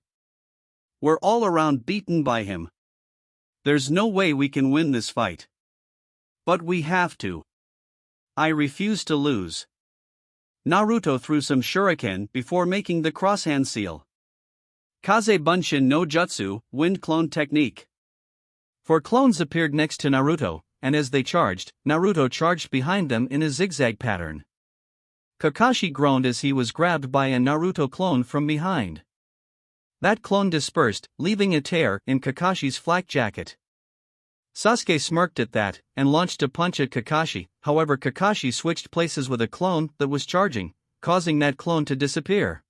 We're all around beaten by him. There's no way we can win this fight. But we have to. I refuse to lose. Naruto threw some shuriken before making the crosshand seal. Kaze Bunshin no Jutsu, Wind Clone Technique. 4 clones appeared next to Naruto, and as they charged, Naruto charged behind them in a zigzag pattern. Kakashi groaned as he was grabbed by a Naruto clone from behind. That clone dispersed, leaving a tear in Kakashi's flak jacket. Sasuke smirked at that, and launched a punch at Kakashi, however Kakashi switched places with a clone that was charging, causing that clone to disappear.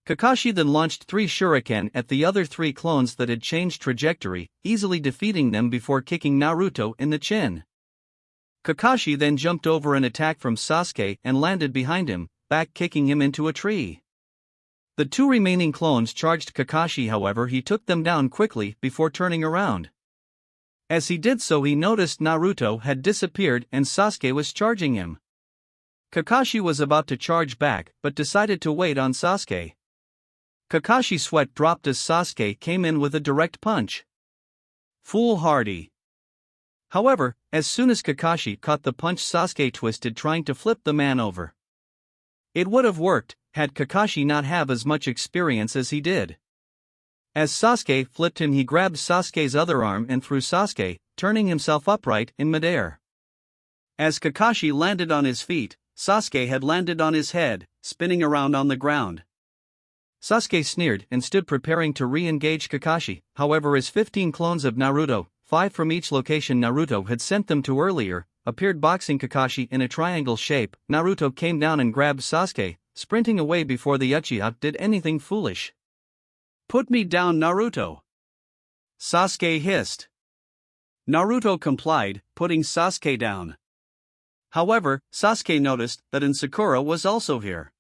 Kakashi then launched 3 shuriken at the other 3 clones that had changed trajectory, easily defeating them before kicking Naruto in the chin. Kakashi then jumped over an attack from Sasuke and landed behind him, back kicking him into a tree. The 2 remaining clones charged Kakashi, however he took them down quickly before turning around. As he did so, he noticed Naruto had disappeared and Sasuke was charging him. Kakashi was about to charge back but decided to wait on Sasuke. Kakashi's sweat dropped as Sasuke came in with a direct punch. Foolhardy. However, as soon as Kakashi caught the punch, Sasuke twisted, trying to flip the man over. It would have worked had Kakashi not have as much experience as he did. As Sasuke flipped him, he grabbed Sasuke's other arm and threw Sasuke, turning himself upright in midair. As Kakashi landed on his feet, Sasuke had landed on his head, spinning around on the ground. Sasuke sneered and stood preparing to re-engage Kakashi, however his 15 clones of Naruto, 5 from each location Naruto had sent them to earlier, appeared boxing Kakashi in a triangle shape. Naruto came down and grabbed Sasuke, sprinting away before the Uchiha did anything foolish. "Put me down, Naruto!" Sasuke hissed. Naruto complied, putting Sasuke down. However, Sasuke noticed that Sakura was also here.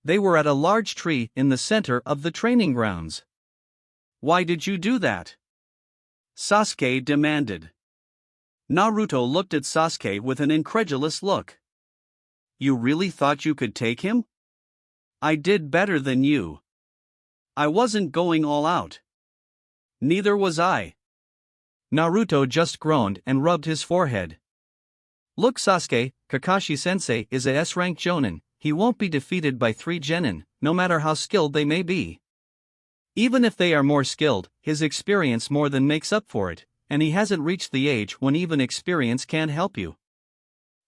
They were at a large tree in the center of the training grounds. "Why did you do that?" Sasuke demanded. Naruto looked at Sasuke with an incredulous look. "You really thought you could take him? I did better than you. I wasn't going all out." "Neither was I." Naruto just groaned and rubbed his forehead. "Look, Sasuke, Kakashi-sensei is a S-rank Jonin. He won't be defeated by 3 genin, no matter how skilled they may be. Even if they are more skilled, his experience more than makes up for it, and he hasn't reached the age when even experience can't help you.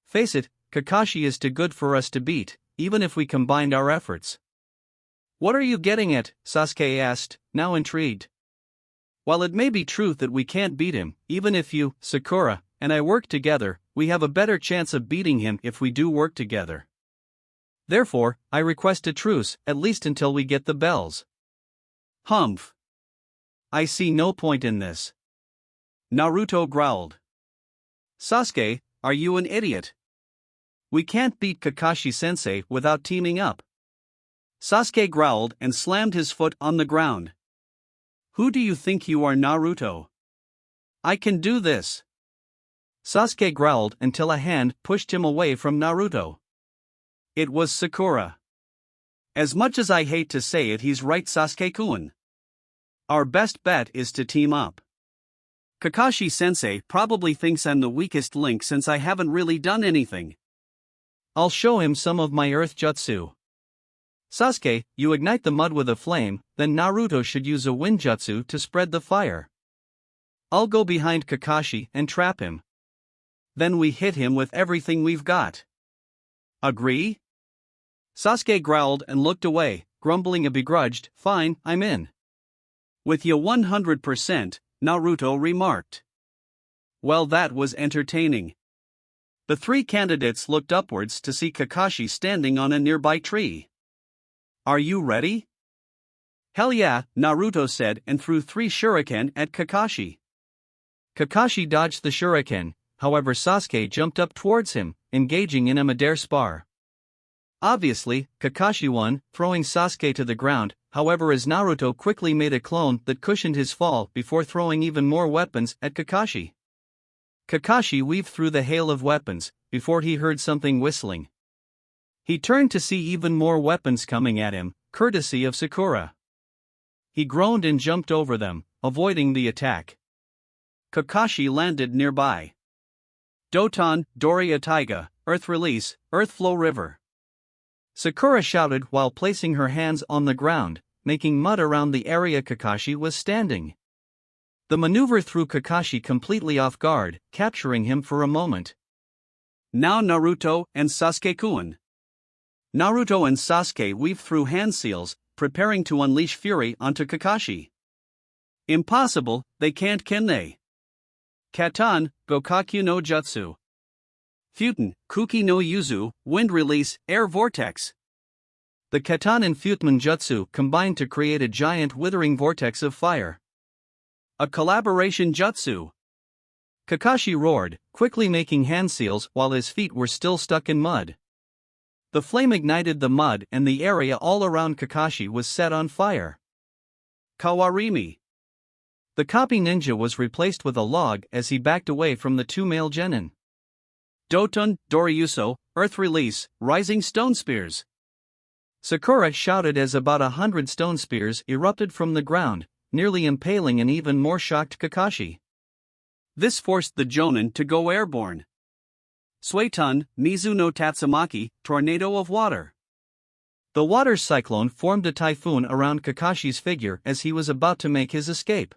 Face it, Kakashi is too good for us to beat, even if we combined our efforts." "What are you getting at?" Sasuke asked, now intrigued. "While it may be true that we can't beat him, even if you, Sakura, and I work together, we have a better chance of beating him if we do work together. Therefore, I request a truce, at least until we get the bells." "Humph. I see no point in this." Naruto growled. "Sasuke, are you an idiot? We can't beat Kakashi-sensei without teaming up." Sasuke growled and slammed his foot on the ground. "Who do you think you are, Naruto? I can do this." Sasuke growled until a hand pushed him away from Naruto. It was Sakura. "As much as I hate to say it, he's right, Sasuke-kun. Our best bet is to team up. Kakashi-sensei probably thinks I'm the weakest link since I haven't really done anything. I'll show him some of my earth jutsu. Sasuke, you ignite the mud with a flame, then Naruto should use a wind jutsu to spread the fire. I'll go behind Kakashi and trap him. Then we hit him with everything we've got. Agree?" Sasuke growled and looked away, grumbling a begrudged, "Fine, I'm in." "With you 100%, Naruto remarked. Well, that was entertaining. The 3 candidates looked upwards to see Kakashi standing on a nearby tree. "Are you ready?" "Hell yeah," Naruto said and threw 3 shuriken at Kakashi. Kakashi dodged the shuriken, however Sasuke jumped up towards him, engaging in a mid-air spar. Obviously, Kakashi won, throwing Sasuke to the ground, however as Naruto quickly made a clone that cushioned his fall before throwing even more weapons at Kakashi. Kakashi weaved through the hail of weapons, before he heard something whistling. He turned to see even more weapons coming at him, courtesy of Sakura. He groaned and jumped over them, avoiding the attack. Kakashi landed nearby. "Doton, Dori Taiga, Earth Release, Earth Flow River." Sakura shouted while placing her hands on the ground, making mud around the area Kakashi was standing. The maneuver threw Kakashi completely off guard, capturing him for a moment. "Now Naruto and Sasuke-kun." Naruto and Sasuke weaved through hand seals, preparing to unleash fury onto Kakashi. "Impossible, they can't, can they?" "Katan, Gokaku no Jutsu. Futen, Kuki no Yuzu, Wind Release, Air Vortex." The Katan and Futman Jutsu combined to create a giant withering vortex of fire. A collaboration jutsu. Kakashi roared, quickly making hand seals while his feet were still stuck in mud. The flame ignited the mud and the area all around Kakashi was set on fire. Kawarimi. The copy ninja was replaced with a log as he backed away from the 2 male genin. Doton, Doryuso, Earth Release, Rising Stone Spears. Sakura shouted as about 100 stone spears erupted from the ground, nearly impaling an even more shocked Kakashi. This forced the Jonin to go airborne. Suetun, Mizu no Tatsumaki, Tornado of Water. The water cyclone formed a typhoon around Kakashi's figure as he was about to make his escape.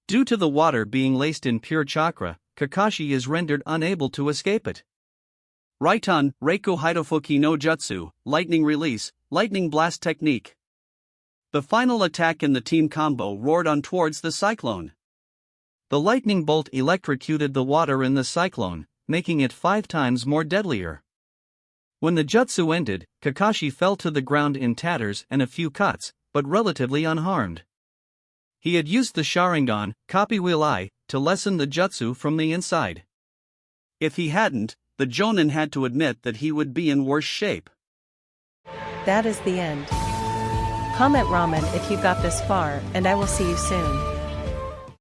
Due to the water being laced in pure chakra, Kakashi is rendered unable to escape it. Raiton, Reiku Hidofuki no Jutsu, Lightning Release, Lightning Blast Technique. The final attack in the team combo roared on towards the cyclone. The lightning bolt electrocuted the water in the cyclone, making it 5 times more deadlier. When the jutsu ended, Kakashi fell to the ground in tatters and a few cuts, but relatively unharmed. He had used the Sharingan, Copy Wheel Eye, to lessen the jutsu from the inside. If he hadn't, the Jonin had to admit that he would be in worse shape. That is the end. Comment ramen if you got this far, and I will see you soon.